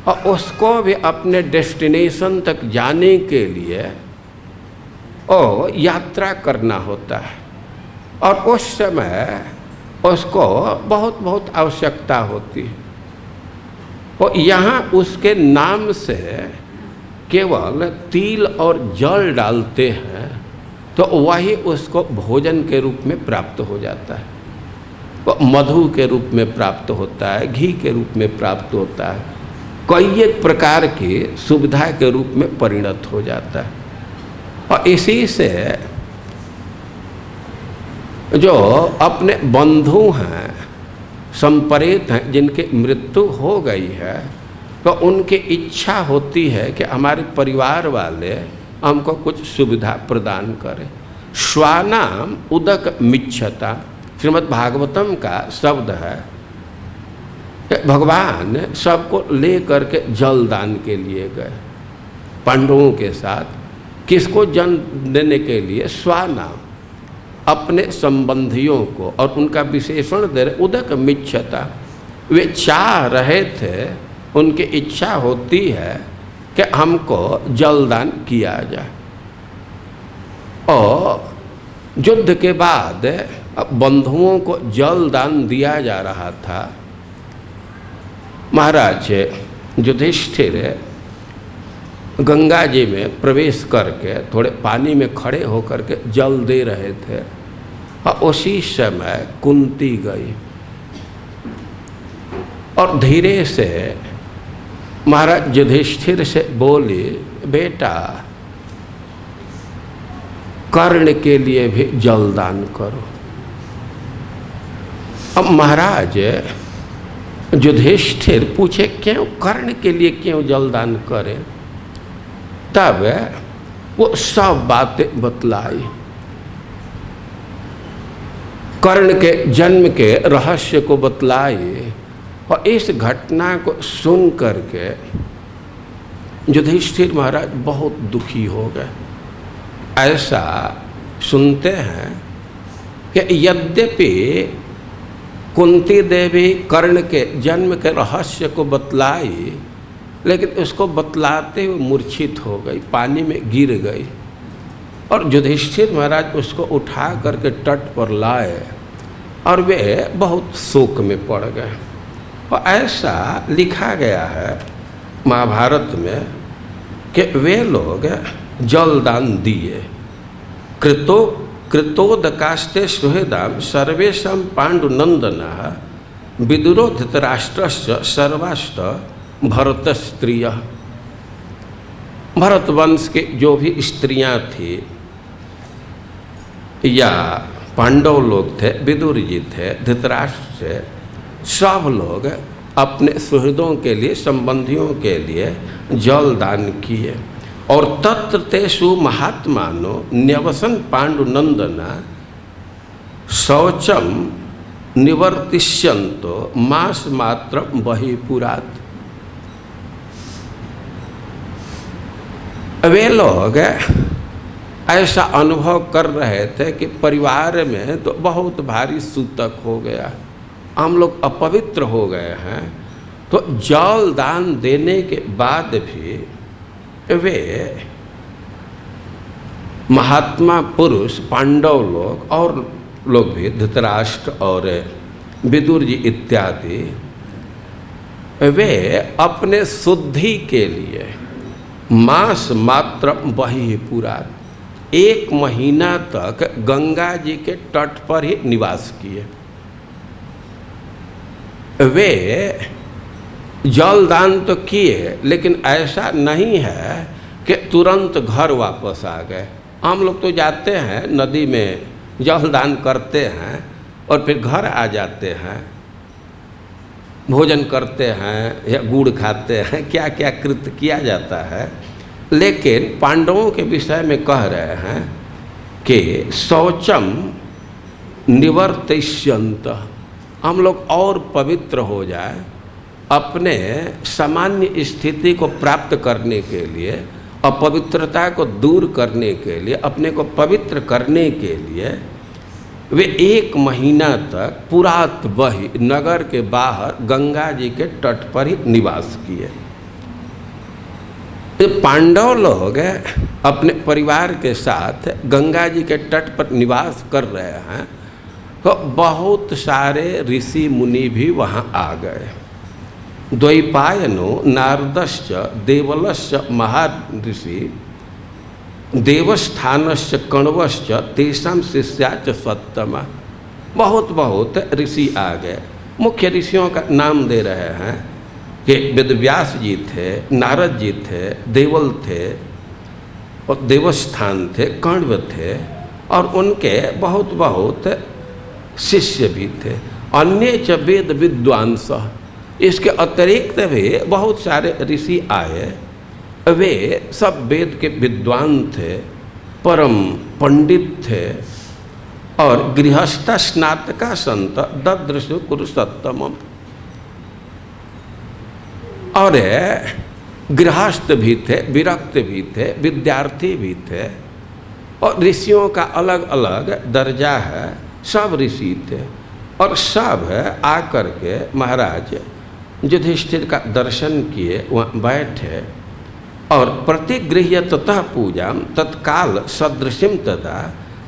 S1: और उसको भी अपने डेस्टिनेशन तक जाने के लिए और यात्रा करना होता है, और उस समय उसको बहुत बहुत आवश्यकता होती है, और यहाँ उसके नाम से केवल तिल और जल डालते हैं तो वही उसको भोजन के रूप में प्राप्त हो जाता है, वो मधु के रूप में प्राप्त होता है, घी के रूप में प्राप्त होता है, कई एक प्रकार की सुविधा के रूप में परिणत हो जाता है। और इसी से जो अपने बंधु हैं, संपरेत हैं, जिनकी मृत्यु हो गई है, तो उनकी इच्छा होती है कि हमारे परिवार वाले हमको कुछ सुविधा प्रदान करें। श्वानाम उदक मिच्छता, श्रीमद् भागवतम का शब्द है। भगवान सबको ले करके जल दान के लिए गए पांडवों के साथ। किसको जन्म देने के लिए? स्वानाम, अपने संबंधियों को, और उनका विशेषण दे रहे उदक मिच्छता। वे चाह रहे थे, उनकी इच्छा होती है कि हमको जलदान किया जाए। और युद्ध के बाद बंधुओं को जलदान दिया जा रहा था। महाराज युधिष्ठिर गंगा जी में प्रवेश करके थोड़े पानी में खड़े होकर के जल दे रहे थे, और उसी समय कुंती गई। और धीरे से महाराज युधिष्ठिर से बोले, बेटा कर्ण के लिए भी जलदान करो। अब महाराज युधिष्ठिर पूछे, क्यों कर्ण के लिए क्यों जलदान करें? तब वो सब बातें बतलाई, कर्ण के जन्म के रहस्य को बतलाई। और इस घटना को सुन करके युधिष्ठिर महाराज बहुत दुखी हो गए। ऐसा सुनते हैं कि यद्यपि कुंती देवी कर्ण के जन्म के रहस्य को बतलाई, लेकिन उसको बतलाते हुए मूर्छित हो गई, पानी में गिर गई। और युधिष्ठिर महाराज उसको उठा करके तट पर लाए और वे बहुत शोक में पड़ गए। और ऐसा लिखा गया है महाभारत में कि वे लोग जलदान दिए। कृतोदकास्ते सुहृदाम सर्वेशा पांडुनंदना विदुरो धृतराष्ट्रस्य सर्वास्त भरत स्त्रिय। भरत वंश के जो भी स्त्रियां थी या पांडव लोग थे, विदुर जी थे, धृतराष्ट्र थे, सब लोग अपने सुहृदों के लिए, संबंधियों के लिए जल दान किए। और तत्र तेषु महात्मानो न्यवसन पांडुनंदना शौचम निवर्तिष्यन्तो मास मात्र बहिपुरात। वे लोग ऐसा अनुभव कर रहे थे कि परिवार में तो बहुत भारी सूतक हो गया, हम लोग अपवित्र हो गए हैं। तो जल दान देने के बाद भी वे महात्मा पुरुष पांडव लोग और लोग भी, धृतराष्ट्र और विदुर जी इत्यादि, वे अपने शुद्धि के लिए मास मात्र बहिपुरात 1 महीना तक गंगा जी के तट पर ही निवास किए। वे जलदान तो किए, लेकिन ऐसा नहीं है कि तुरंत घर वापस आ गए। हम लोग तो जाते हैं नदी में, जलदान करते हैं और फिर घर आ जाते हैं, भोजन करते हैं या गुड़ खाते हैं, क्या क्या कृत्य किया जाता है। लेकिन पांडवों के विषय में कह रहे हैं कि शौचम निवर्तिष्यन्त, हम लोग और पवित्र हो जाए, अपने सामान्य स्थिति को प्राप्त करने के लिए, अपवित्रता को दूर करने के लिए, अपने को पवित्र करने के लिए वे 1 महीना तक पुरात बहि नगर के बाहर गंगा जी के तट पर ही निवास किए। पांडव लोग अपने परिवार के साथ गंगा जी के तट पर निवास कर रहे हैं, तो बहुत सारे ऋषि मुनि भी वहाँ आ गए। द्वैपायनो नारदश्च देवलश्च महर्षि देवस्थानश्च कण्वश्च तेषां शिष्याच सत्तमा। बहुत ऋषि आ गए। मुख्य ऋषियों का नाम दे रहे हैं कि वेदव्यास जी थे, नारद जी थे, देवल थे और देवस्थान थे, कण्व थे, और उनके बहुत शिष्य भी थे। अन्य च वेद विद्वांस, इसके अतिरिक्त भी बहुत सारे ऋषि आए। वे सब वेद के विद्वान थे, परम पंडित थे और गृहस्थ स्नातका संत ददृशु कुरुसत्तमम्। और गृहस्थ भी थे, विरक्त भी थे, विद्यार्थी भी थे, और ऋषियों का अलग अलग दर्जा है। सब ऋषि थे और सब आकर के महाराज युधिष्ठिर का दर्शन किए, वहाँ बैठे और प्रतिगृह्य ततः पूजा तत्काल सदृशिम तथा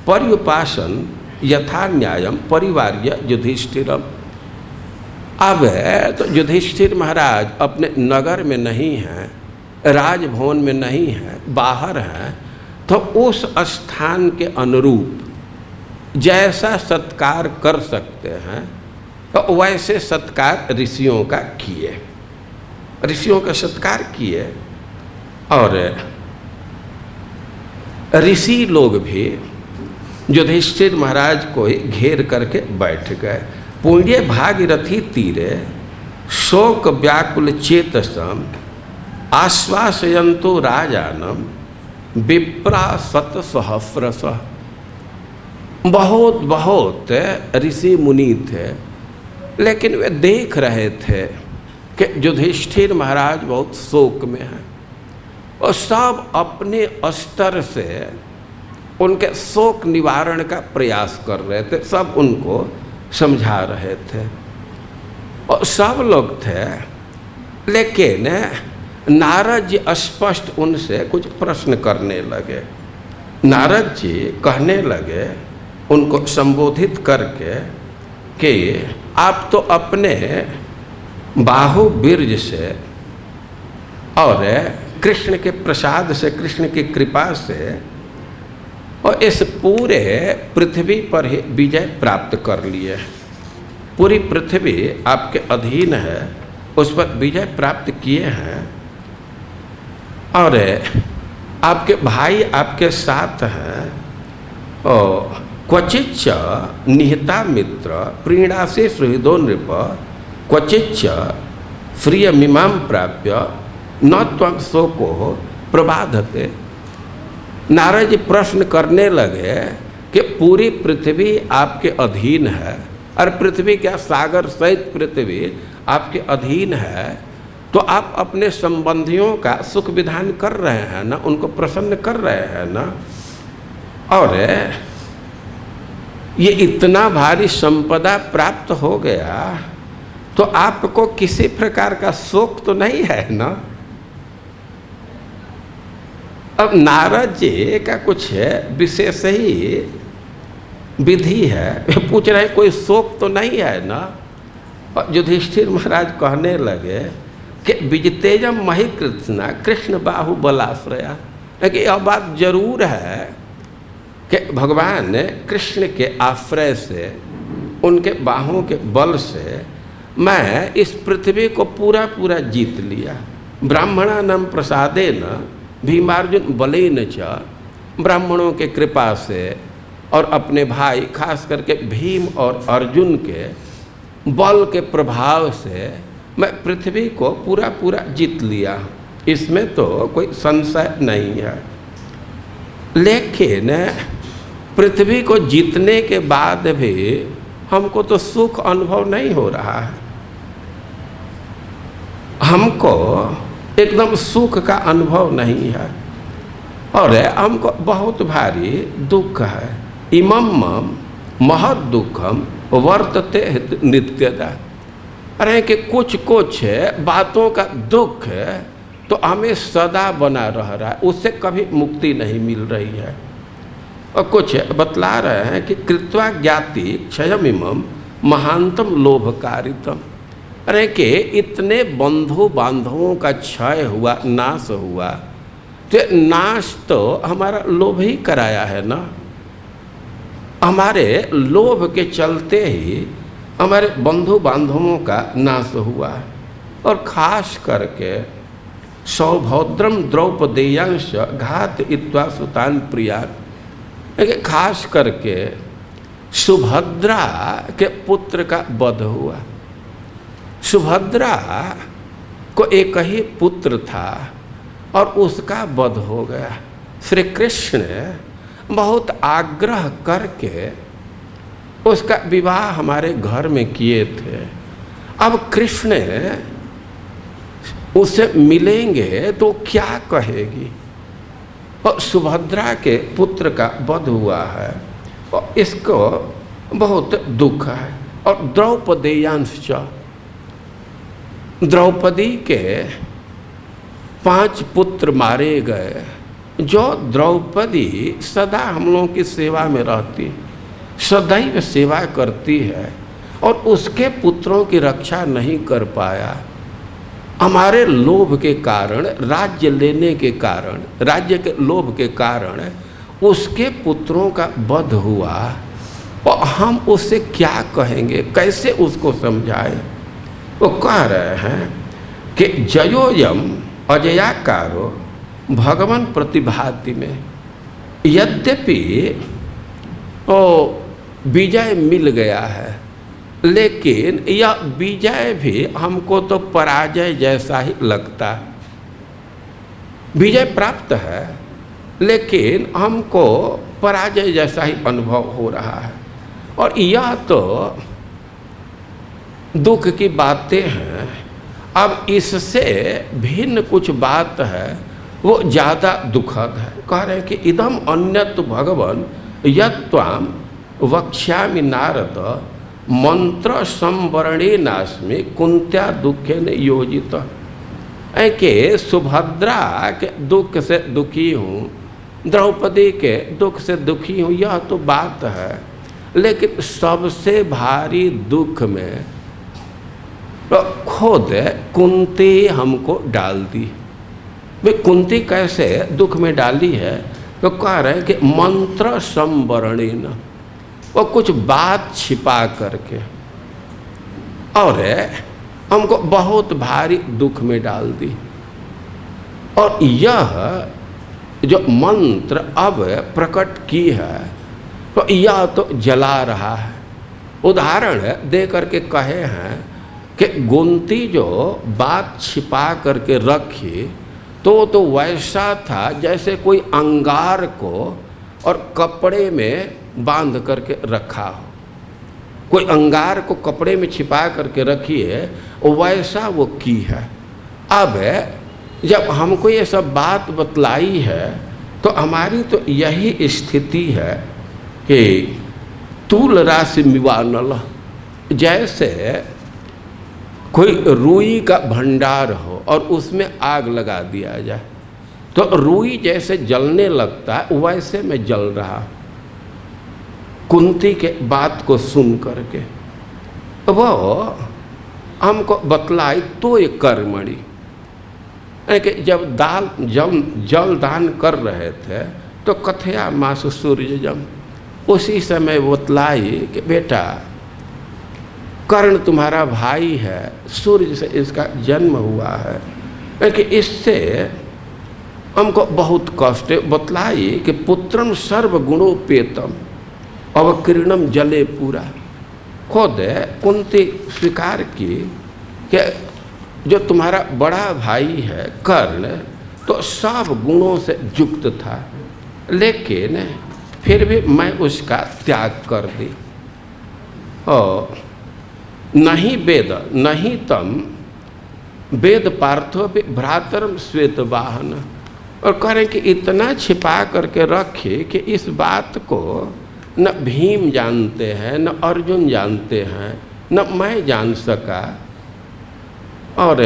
S1: पर्युपासन यथा न्यायम परिवार्य युधिष्ठिरम। अब तो युधिष्ठिर महाराज अपने नगर में नहीं हैं, राजभवन में नहीं हैं, बाहर हैं। तो उस स्थान के अनुरूप जैसा सत्कार कर सकते हैं तो वैसे सत्कार ऋषियों का किए, ऋषियों का सत्कार किए। और ऋषि लोग भी युधिष्ठिर महाराज को ही घेर करके बैठ गए। पुण्य भागीरथी तीरे शोक व्याकुल चेतसम आश्वासयंतो राजानम विप्रा सत सहस्रश। बहुत बहुत ऋषि मुनि थे, लेकिन वे देख रहे थे कि युधिष्ठिर महाराज बहुत शोक में हैं और सब अपने स्तर से उनके शोक निवारण का प्रयास कर रहे थे, सब उनको समझा रहे थे और सब लोग थे। लेकिन नारद जी स्पष्ट उनसे कुछ प्रश्न करने लगे। नारद जी कहने लगे उनको संबोधित करके कि आप तो अपने बाहु बीर्ज से और कृष्ण के प्रसाद से, कृष्ण की कृपा से और इस पूरे पृथ्वी पर ही विजय प्राप्त कर लिए। पूरी पृथ्वी आपके अधीन है, उस पर विजय प्राप्त किए हैं और आपके भाई आपके साथ हैं। और क्वचिच्च निहिता मित्र प्रीणासी सुहृदो नृप क्वचिच्च श्रियमिमां प्राप्य न त्वं शोको प्रबाधते। नारद जी प्रश्न करने लगे कि पूरी पृथ्वी आपके अधीन है, और पृथ्वी क्या, सागर सहित पृथ्वी आपके अधीन है, तो आप अपने संबंधियों का सुख विधान कर रहे हैं ना, उनको प्रसन्न कर रहे हैं ना। और ये इतना भारी संपदा प्राप्त हो गया तो आपको किसी प्रकार का शोक तो नहीं है ना। अब नारद जी का कुछ विशेष ही विधि है, पूछ रहे कोई शोक तो नहीं है ना। और युधिष्ठिर महाराज कहने लगे कि विजतेजम मही कृष्णा कृष्ण बाहु बलाश्रया। लेकिन यह बात जरूर है कि भगवान ने कृष्ण के आश्रय से, उनके बाहों के बल से मैं इस पृथ्वी को पूरा पूरा जीत लिया। ब्राह्मणानां प्रसादेन भीमार्जुन बलेन च, ब्राह्मणों के कृपा से और अपने भाई खास करके भीम और अर्जुन के बल के प्रभाव से मैं पृथ्वी को पूरा पूरा जीत लिया, इसमें तो कोई संशय नहीं है। लेकिन पृथ्वी को जीतने के बाद भी हमको तो सुख अनुभव नहीं हो रहा है, हमको एकदम सुख का अनुभव नहीं है और हमको बहुत भारी दुख है। इमम महद दुखम वर्तते नित्यदा। अरे कि कुछ कुछ बातों का दुख तो हमें सदा बना रह रहा है, उससे कभी मुक्ति नहीं मिल रही है। और कुछ बतला रहे हैं कि कृत्वा ज्ञाति क्षयमिमम महानतम लोभकारितम। अरे कि इतने बंधु बांधवों का क्षय हुआ, नाश हुआ, तो नाश तो हमारा लोभ ही कराया है ना। हमारे लोभ के चलते ही हमारे बंधु बांधवों का नाश हुआ। और खास करके सौभद्रम द्रौपदेयांश घात इत्वा सुतान प्रियात, लेकिन खास करके सुभद्रा के पुत्र का वध हुआ। सुभद्रा को एक ही पुत्र था और उसका वध हो गया। श्री कृष्ण बहुत आग्रह करके उसका विवाह हमारे घर में किए थे। अब कृष्ण उससे मिलेंगे तो क्या कहेगी। और सुभद्रा के पुत्र का वध हुआ है और इसको बहुत दुख है। और द्रौपदेयांश, द्रौपदी के 5 पुत्र मारे गए। जो द्रौपदी सदा हम लोगों की सेवा में रहती, सदैव सेवा करती है और उसके पुत्रों की रक्षा नहीं कर पाया। हमारे लोभ के कारण, राज्य लेने के कारण, राज्य के लोभ के कारण उसके पुत्रों का वध हुआ। और हम उससे क्या कहेंगे, कैसे उसको समझाएं। वो कह रहे हैं कि जयोयम अजयाकारो भगवान प्रतिभाति में, यद्यपि वो विजय मिल गया है, लेकिन यह विजय भी हमको तो पराजय जैसा ही लगता है। विजय प्राप्त है लेकिन हमको पराजय जैसा ही अनुभव हो रहा है। और यह तो दुख की बातें हैं। अब इससे भिन्न कुछ बात है, वो ज़्यादा दुखद है। कह रहे हैं कि इदम अन्यत भगवन यत्वाम वक्ष्यामि नारद मंत्र संवरणे नास्मि कुंत्या दुखे ने योजित। कि सुभद्रा के दुख से दुखी हूँ, द्रौपदी के दुख से दुखी हूँ, यह तो बात है, लेकिन सबसे भारी दुख में तो खुद कुंती हमको डाल दी। वे कुंती कैसे दुख में डाली है, तो कह रहे हैं कि मंत्र संवरणेन, वो कुछ बात छिपा करके और हमको बहुत भारी दुख में डाल दी। और यह जो मंत्र अब प्रकट की है तो यह तो जला रहा है। उदाहरण दे करके कहे हैं कि कुंती जो बात छिपा करके रखी तो वैसा था जैसे कोई अंगार को और कपड़े में बांध करके रखा हो। कोई अंगार को कपड़े में छिपा करके रखी है, वैसा वो की है। अब जब हमको ये सब बात बतलाई है तो हमारी तो यही स्थिति है कि तूल राशि मिवानल, जैसे कोई रुई का भंडार हो और उसमें आग लगा दिया जाए तो रुई जैसे जलने लगता है वैसे में जल रहा। कुंती के बात को सुन करके वो हमको बतलाई तो ये कर्मणि, कि जब जल दान कर रहे थे तो कथया मासु सूर्यजम, उसी समय बतलाई कि बेटा कर्ण तुम्हारा भाई है, सूर्य से इसका जन्म हुआ है, कि इससे हमको बहुत कष्ट। बतलाई कि पुत्रम सर्वगुणोपेतम अवकीर्णम जले पूरा। खुद कुंती स्वीकार की कि जो तुम्हारा बड़ा भाई है कर्ण तो सब गुणों से युक्त था, लेकिन फिर भी मैं उसका त्याग कर दी। और नहीं वेद नहीं तम वेद पार्थो भी भ्रातरम श्वेत वाहन। और करें कि इतना छिपा करके रखे कि इस बात को न भीम जानते हैं, न अर्जुन जानते हैं, न मैं जान सका। और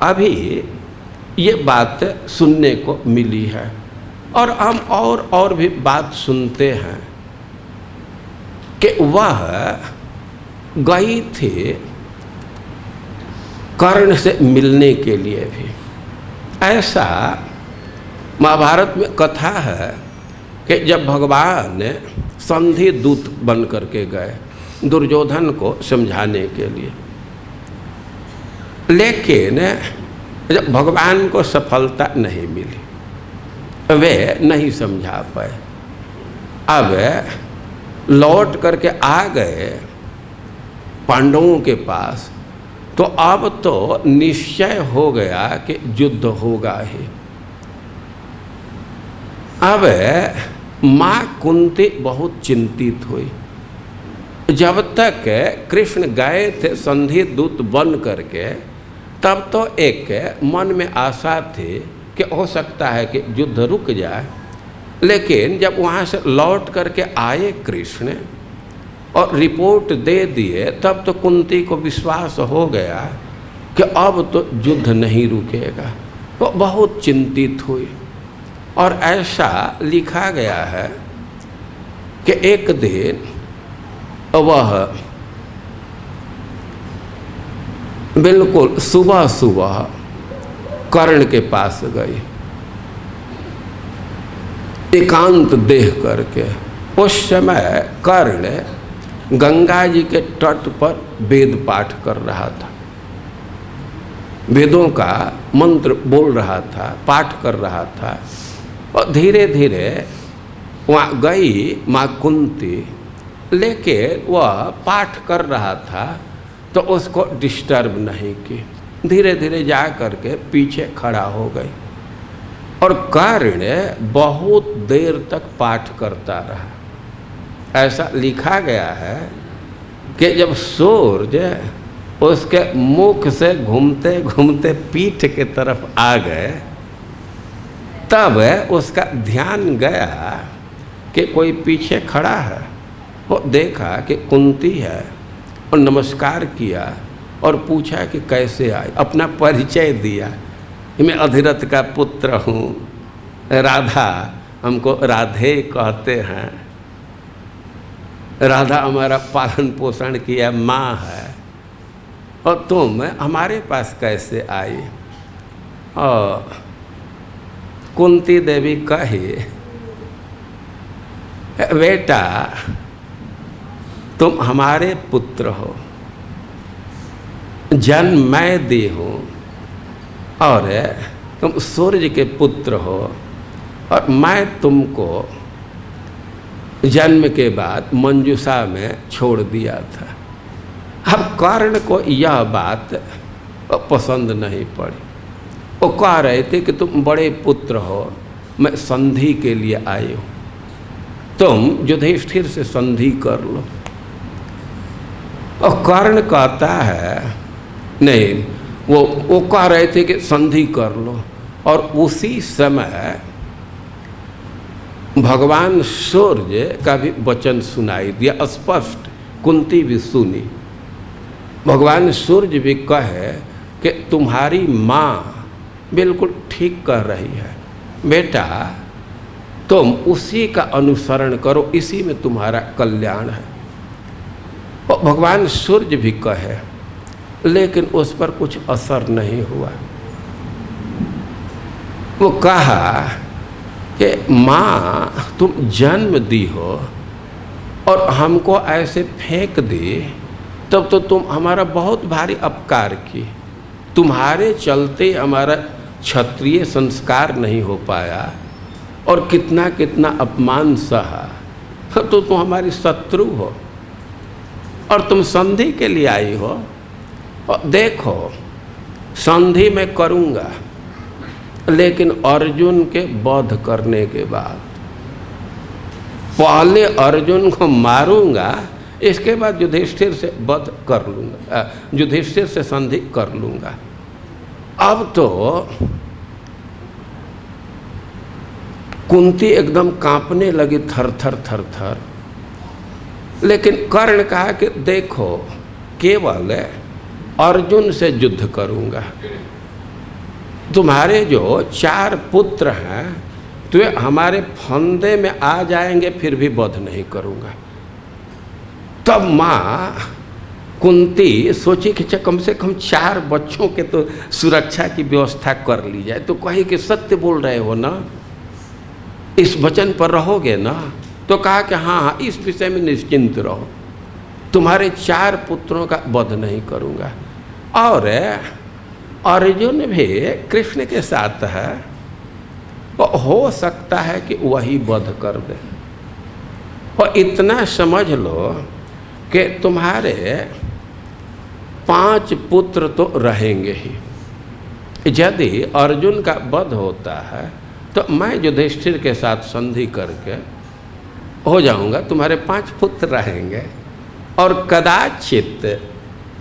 S1: अभी ये बात सुनने को मिली है और हम और भी बात सुनते हैं कि वह गई थी कर्ण से मिलने के लिए भी। ऐसा महाभारत में कथा है कि जब भगवान संधि दूत बन करके गए दुर्योधन को समझाने के लिए, लेकिन जब भगवान को सफलता नहीं मिली, वे नहीं समझा पाए। अब लौट करके आ गए पांडवों के पास, तो अब तो निश्चय हो गया कि युद्ध होगा ही। अब माँ कुंती बहुत चिंतित हुई। जब तक कृष्ण गए थे संधि दूत बन करके, तब तो एक मन में आशा थी कि हो सकता है कि युद्ध रुक जाए, लेकिन जब वहाँ से लौट करके आए कृष्ण और रिपोर्ट दे दिए, तब तो कुंती को विश्वास हो गया कि अब तो युद्ध नहीं रुकेगा। वो बहुत चिंतित हुई। और ऐसा लिखा गया है कि एक दिन वह बिल्कुल सुबह सुबह कर्ण के पास गई, एकांत देह करके उस समय कर्ण गंगा जी के तट पर वेद पाठ कर रहा था, वेदों का मंत्र बोल रहा था, पाठ कर रहा था। और धीरे धीरे वहाँ गई माँ कुंती, लेकिन वह पाठ कर रहा था तो उसको डिस्टर्ब नहीं की। धीरे धीरे जा करके पीछे खड़ा हो गई और कर्ण बहुत देर तक पाठ करता रहा। ऐसा लिखा गया है कि जब सूर्य उसके मुख से घूमते घूमते पीठ के तरफ आ गए, तब उसका ध्यान गया कि कोई पीछे खड़ा है। वो देखा कि कुंती है और नमस्कार किया और पूछा कि कैसे आए। अपना परिचय दिया, मैं अधिरथ का पुत्र हूँ, राधा हमको राधे कहते हैं, राधा हमारा पालन पोषण किया माँ है, और तुम हमारे पास कैसे आई। और कुंती देवी कही, बेटा तुम हमारे पुत्र हो, जन्म मैं दी हूँ, और तुम सूर्य के पुत्र हो, और मैं तुमको जन्म के बाद मंजूषा में छोड़ दिया था। अब कर्ण को यह बात पसंद नहीं पड़ी। वो कह रहे थे कि तुम बड़े पुत्र हो, मैं संधि के लिए आई हूँ, तुम युधिष्ठिर से संधि कर लो। और कर्ण कहता है नहीं, वो कह रहे थे कि संधि कर लो। और उसी समय भगवान सूर्य का भी वचन सुनाई दिया स्पष्ट, कुंती भी सुनी। भगवान सूर्य भी कहे कि तुम्हारी माँ बिल्कुल ठीक कह रही है, बेटा तुम उसी का अनुसरण करो, इसी में तुम्हारा कल्याण है। और भगवान सूर्य भी कहे, लेकिन उस पर कुछ असर नहीं हुआ। वो कहा कि माँ तुम जन्म दी हो और हमको ऐसे फेंक दी, तब तो तुम हमारा बहुत भारी अपकार की। तुम्हारे चलते हमारा क्षत्रिय संस्कार नहीं हो पाया और कितना कितना अपमान सहा, तो तुम हमारी शत्रु हो और तुम संधि के लिए आई हो। और देखो संधि मैं करूँगा, लेकिन अर्जुन के वध करने के बाद। पहले अर्जुन को मारूंगा, इसके बाद युधिष्ठिर से वध कर लूँगा, युधिष्ठिर से संधि कर लूँगा। अब तो कुंती एकदम कांपने लगी, थर थर थर थर। लेकिन कर्ण कहा कि देखो केवल अर्जुन से युद्ध करूँगा, तुम्हारे जो 4 पुत्र हैं तो हमारे फंदे में आ जाएंगे, फिर भी वध नहीं करूँगा। तब माँ कुंती सोची कि कम से कम 4 बच्चों के तो सुरक्षा की व्यवस्था कर ली जाए। तो कही कि सत्य बोल रहे हो ना, इस वचन पर रहोगे ना? तो कहा कि हाँ हाँ, इस विषय में निश्चिंत रहो, तुम्हारे 4 पुत्रों का वध नहीं करूँगा। और अर्जुन भी कृष्ण के साथ है, तो हो सकता है कि वही वध कर दे। और इतना समझ लो कि तुम्हारे 5 पुत्र तो रहेंगे ही। यदि अर्जुन का वध होता है तो मैं युधिष्ठिर के साथ संधि करके हो जाऊंगा, तुम्हारे 5 पुत्र रहेंगे। और कदाचित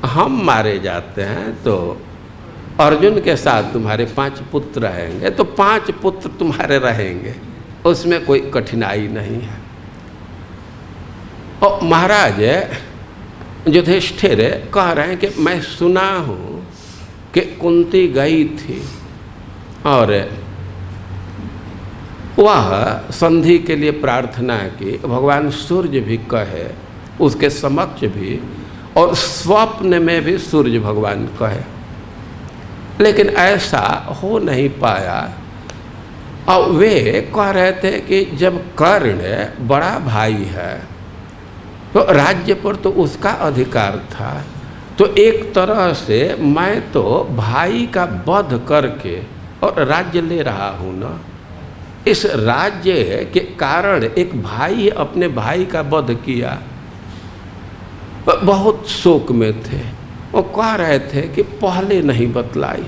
S1: हम मारे जाते हैं तो अर्जुन के साथ तुम्हारे 5 पुत्र रहेंगे, तो 5 पुत्र तुम्हारे रहेंगे, उसमें कोई कठिनाई नहीं है। और महाराज युधिष्ठिर कह रहे हैं कि मैं सुना हूँ कि कुंती गई थी और वह संधि के लिए प्रार्थना की। भगवान सूर्य भी कहे उसके समक्ष भी, और स्वप्न में भी सूर्य भगवान कहे, लेकिन ऐसा हो नहीं पाया। और वे कह रहे थे कि जब कर्ण बड़ा भाई है तो राज्य पर तो उसका अधिकार था, तो एक तरह से मैं तो भाई का वध करके और राज्य ले रहा हूँ ना। इस राज्य के कारण एक भाई अपने भाई का वध किया। बहुत शोक में थे। वो कह रहे थे कि पहले नहीं बतलाई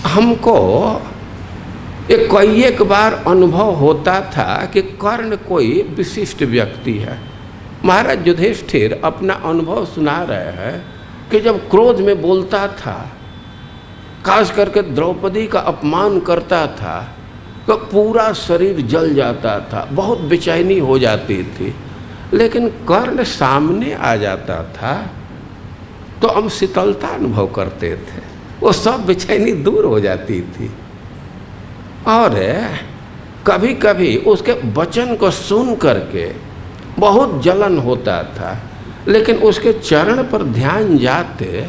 S1: हमको। एक बार अनुभव होता था कि कर्ण कोई विशिष्ट व्यक्ति है। महाराज युधिष्ठिर अपना अनुभव सुना रहे हैं कि जब क्रोध में बोलता था, खास करके द्रौपदी का अपमान करता था, तो पूरा शरीर जल जाता था, बहुत बेचैनी हो जाती थी। लेकिन कर्ण सामने आ जाता था तो हम शीतलता अनुभव करते थे, वो सब बेचैनी दूर हो जाती थी। और कभी कभी उसके वचन को सुन करके बहुत जलन होता था, लेकिन उसके चरण पर ध्यान जाते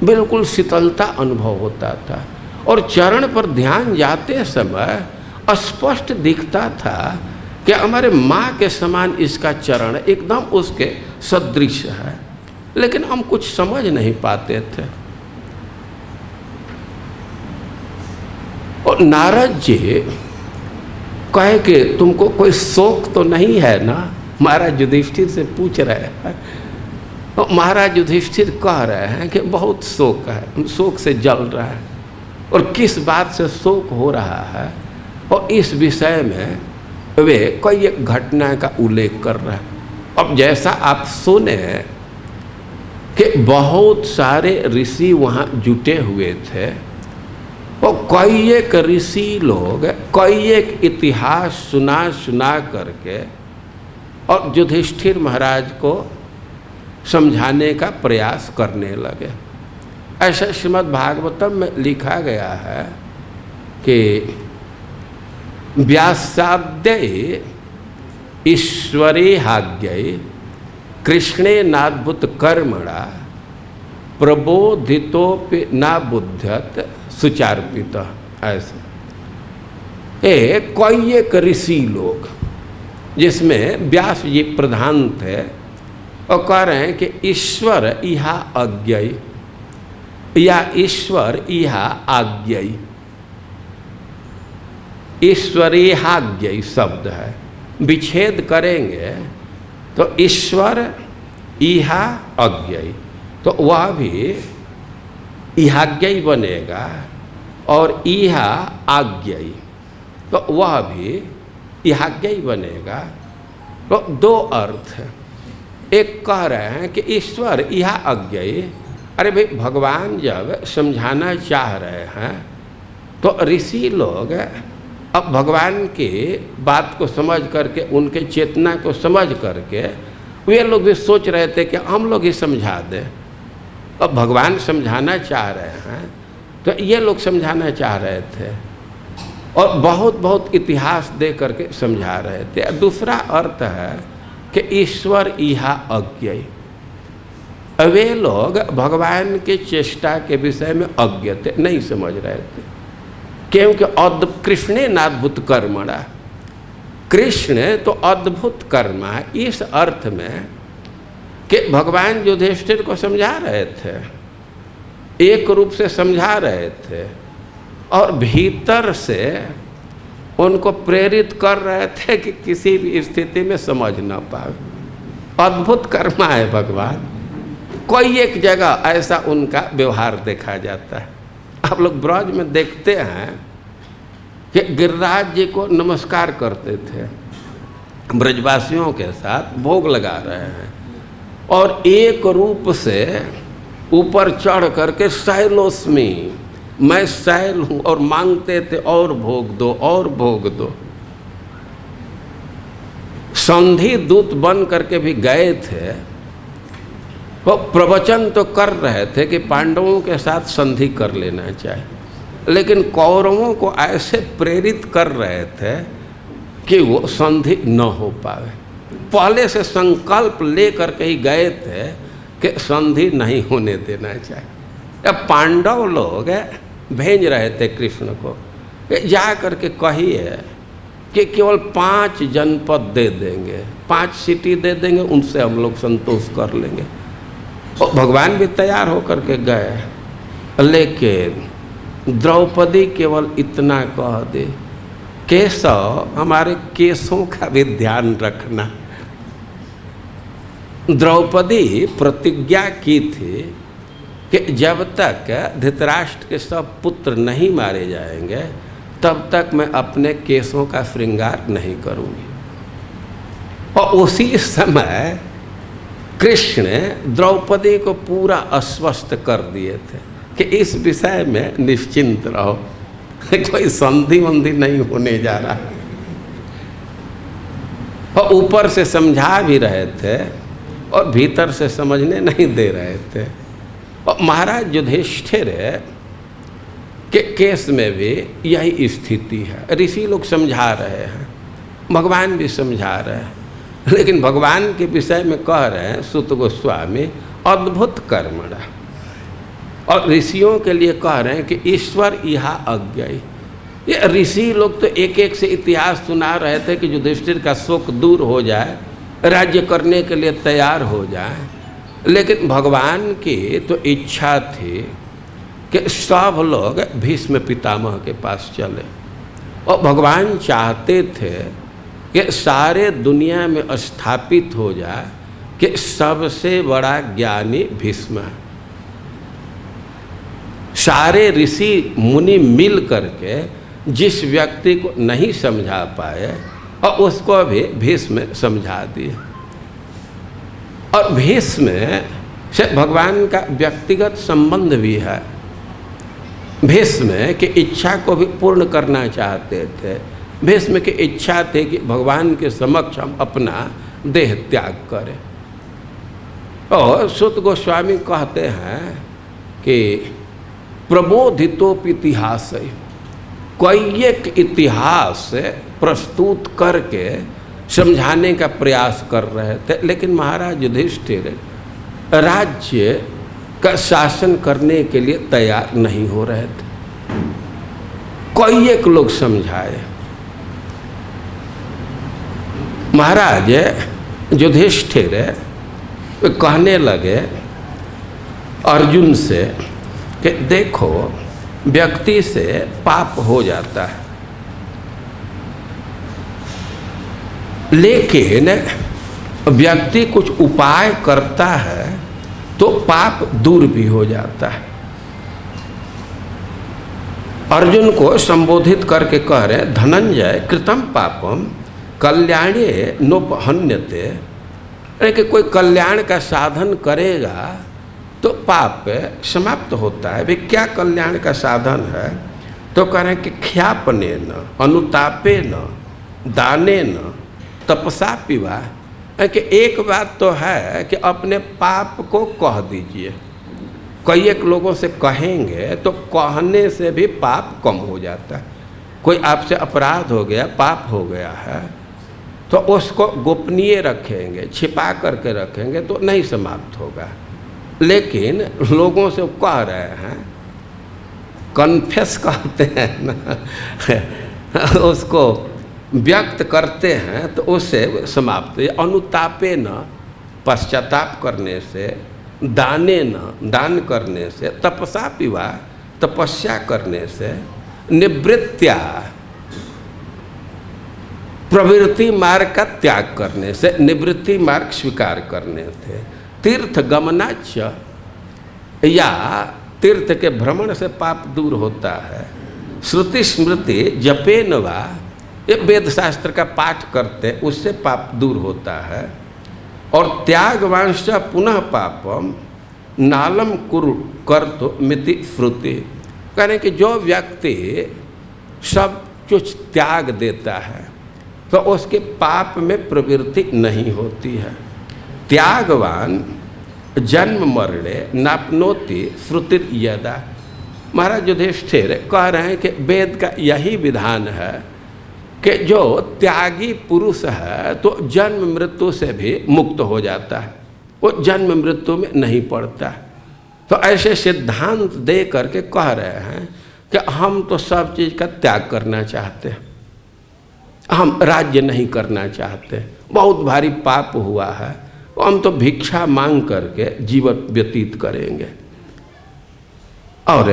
S1: बिल्कुल शीतलता अनुभव होता था। और चरण पर ध्यान जाते समय स्पष्ट दिखता था कि हमारे माँ के समान इसका चरण एकदम उसके सदृश है, लेकिन हम कुछ समझ नहीं पाते थे। और नारद जी कहे कि तुमको कोई शोक तो नहीं है ना? महाराज युधिष्ठिर से पूछ रहे हैं। तो महाराज युधिष्ठिर कह रहे हैं कि बहुत शोक है, शोक से जल रहा है। और किस बात से शोक हो रहा है, और इस विषय में वे कई एक घटना का उल्लेख कर रहे हैं। अब जैसा आप सुने कि बहुत सारे ऋषि वहाँ जुटे हुए थे, और कई एक ऋषि लोग कई एक इतिहास सुना करके और युधिष्ठिर महाराज को समझाने का प्रयास करने लगे। ऐसा श्रीमद् भागवतम में लिखा गया है कि व्यासाद्य ईश्वरे हाज्ञै कृष्णे नाद्भुत कर्मणा प्रबोधितोपि ना बुध्यत सुचार्पित। ऐसे कई एक ऋषि लोग, जिसमें व्यास जी प्रधान थे, और कह रहे हैं कि ईश्वर इहा अज्ञै या ईश्वर इहा आज्ञै। ईश्वरीहाज्ञै शब्द है, विच्छेद करेंगे तो ईश्वर इहा अज्ञै, तो वह भी इहाज्ञै बनेगा, और इहा आज्ञै तो वह भी इहाज्ञै बनेगा। तो दो अर्थ है। एक कह रहे हैं कि ईश्वर इहा अज्ञै, अरे भाई भगवान जब समझाना चाह रहे हैं तो ऋषि लोग अब भगवान की बात को समझ करके, उनके चेतना को समझ करके वे लोग भी सोच रहे थे कि हम लोग ही समझा दें। अब भगवान समझाना चाह रहे हैं तो ये लोग समझाना चाह रहे थे, और बहुत बहुत इतिहास दे करके समझा रहे थे। दूसरा अर्थ है कि ईश्वर इहा अज्ञै, वे लोग भगवान के चेष्टा के विषय में अज्ञ थे, नहीं समझ रहे थे। क्योंकि कृष्णे नाद्भुत कर्मणा, कृष्ण तो अद्भुत कर्म है, इस अर्थ में कि भगवान युधिष्ठिर को समझा रहे थे, एक रूप से समझा रहे थे, और भीतर से उनको प्रेरित कर रहे थे कि किसी भी स्थिति में समझ ना पाए। अद्भुत कर्म है भगवान। कोई एक जगह ऐसा उनका व्यवहार देखा जाता है। आप लोग ब्रज में देखते हैं कि गिरिराज जी को नमस्कार करते थे, ब्रजवासियों के साथ भोग लगा रहे हैं, और एक रूप से ऊपर चढ़ करके शैलोस्मी, मैं शैल हूँ, और मांगते थे और भोग दो और भोग दो। संधि दूत बन करके भी गए थे, वो प्रवचन तो कर रहे थे कि पांडवों के साथ संधि कर लेना चाहिए, लेकिन कौरवों को ऐसे प्रेरित कर रहे थे कि वो संधि न हो पावे। पहले से संकल्प ले करके ही गए थे कि संधि नहीं होने देना चाहिए। अब पांडव लोग भेज रहे थे कृष्ण को जा करके कहिए कि केवल 5 जनपद दे देंगे, 5 सिटी दे देंगे, उनसे हम लोग संतोष कर लेंगे। और भगवान भी तैयार होकर के गए, लेकिन द्रौपदी केवल इतना कह दे, केशव हमारे केशों का भी ध्यान रखना। द्रौपदी प्रतिज्ञा की थी कि जब तक धृतराष्ट्र के सब पुत्र नहीं मारे जाएंगे तब तक मैं अपने केशों का श्रृंगार नहीं करूंगी। और उसी समय कृष्ण द्रौपदी को पूरा आश्वस्त कर दिए थे कि इस विषय में निश्चिंत रहो, कोई संधि वंधि नहीं होने जा रहा। और ऊपर से समझा भी रहे थे और भीतर से समझने नहीं दे रहे थे। और महाराज युधिष्ठिर के केस में भी यही स्थिति है। ऋषि लोग समझा रहे हैं, भगवान भी समझा रहे हैं, लेकिन भगवान के विषय में कह रहे हैं सुत गोस्वामी अद्भुत कर्मणा, और ऋषियों के लिए कह रहे हैं कि ईश्वर इहा अज्ञाई। ये ऋषि लोग तो एक एक से इतिहास सुना रहे थे कि युधिष्ठिर का शोक दूर हो जाए, राज्य करने के लिए तैयार हो जाए, लेकिन भगवान की तो इच्छा थी कि सब लोग भीष्म पितामह के पास चले। और भगवान चाहते थे कि सारे दुनिया में स्थापित हो जाए कि सबसे बड़ा ज्ञानी भीष्म है। सारे ऋषि मुनि मिल करके जिस व्यक्ति को नहीं समझा पाए और उसको भी भीष्म समझा दिए। और भीष्म से भगवान का व्यक्तिगत संबंध भी है। भीष्म की इच्छा को भी पूर्ण करना चाहते थे। भीष्म की इच्छा थी कि भगवान के समक्ष हम अपना देह त्याग करें। और सुत गोस्वामी कहते हैं कि प्रबोधितोप इतिहास है, कोई एक इतिहास प्रस्तुत करके समझाने का प्रयास कर रहे थे, लेकिन महाराज युधिष्ठिर राज्य का शासन करने के लिए तैयार नहीं हो रहे थे। कोई एक लोग समझाए। महाराज युधिष्ठिर कहने लगे अर्जुन से कि देखो व्यक्ति से पाप हो जाता है, लेकिन व्यक्ति कुछ उपाय करता है तो पाप दूर भी हो जाता है। अर्जुन को संबोधित करके कह रहे धनंजय कृतम पापम कल्याणे नोपहन्यते, कि कोई कल्याण का साधन करेगा तो पाप समाप्त होता है। वे क्या कल्याण का साधन है? तो कह रहे हैं कि ख्यापने न अनुतापे न दाने न तपसा पिवा, कि एक बात तो है कि अपने पाप को कह दीजिए। कई एक लोगों से कहेंगे तो कहने से भी पाप कम हो जाता है। कोई आपसे अपराध हो गया, पाप हो गया है, तो उसको गोपनीय रखेंगे, छिपा करके रखेंगे तो नहीं समाप्त होगा। लेकिन लोगों से कह रहे हैं, कन्फेस कहते हैं ना, उसको व्यक्त करते हैं तो उससे समाप्त। अनुतापे न पश्चाताप करने से, दाने न दान करने से, तपसा पिवा तपस्या करने से, निवृत्त्या प्रवृत्ति मार्ग का त्याग करने से, निवृत्ति मार्ग स्वीकार करने से, तीर्थ गमनाच या तीर्थ के भ्रमण से पाप दूर होता है, श्रुति स्मृति जपे न वा, ये वेद शास्त्र का पाठ करते उससे पाप दूर होता है। और त्यागवांश पुनः पापम नालम कुरु कर तो मिति श्रुति, कहें कि जो व्यक्ति सब कुछ त्याग देता है तो उसके पाप में प्रवृत्ति नहीं होती है। त्यागवान जन्म मरणे नापनोति श्रुतिर यदा। महाराज युधिष्ठिर कह रहे हैं कि वेद का यही विधान है कि जो त्यागी पुरुष है तो जन्म मृत्यु से भी मुक्त हो जाता है, वो जन्म मृत्यु में नहीं पड़ता। तो ऐसे सिद्धांत दे करके कह रहे हैं कि हम तो सब चीज़ का त्याग करना चाहते हैं, हम राज्य नहीं करना चाहते, बहुत भारी पाप हुआ है, हम तो भिक्षा मांग करके जीवन व्यतीत करेंगे और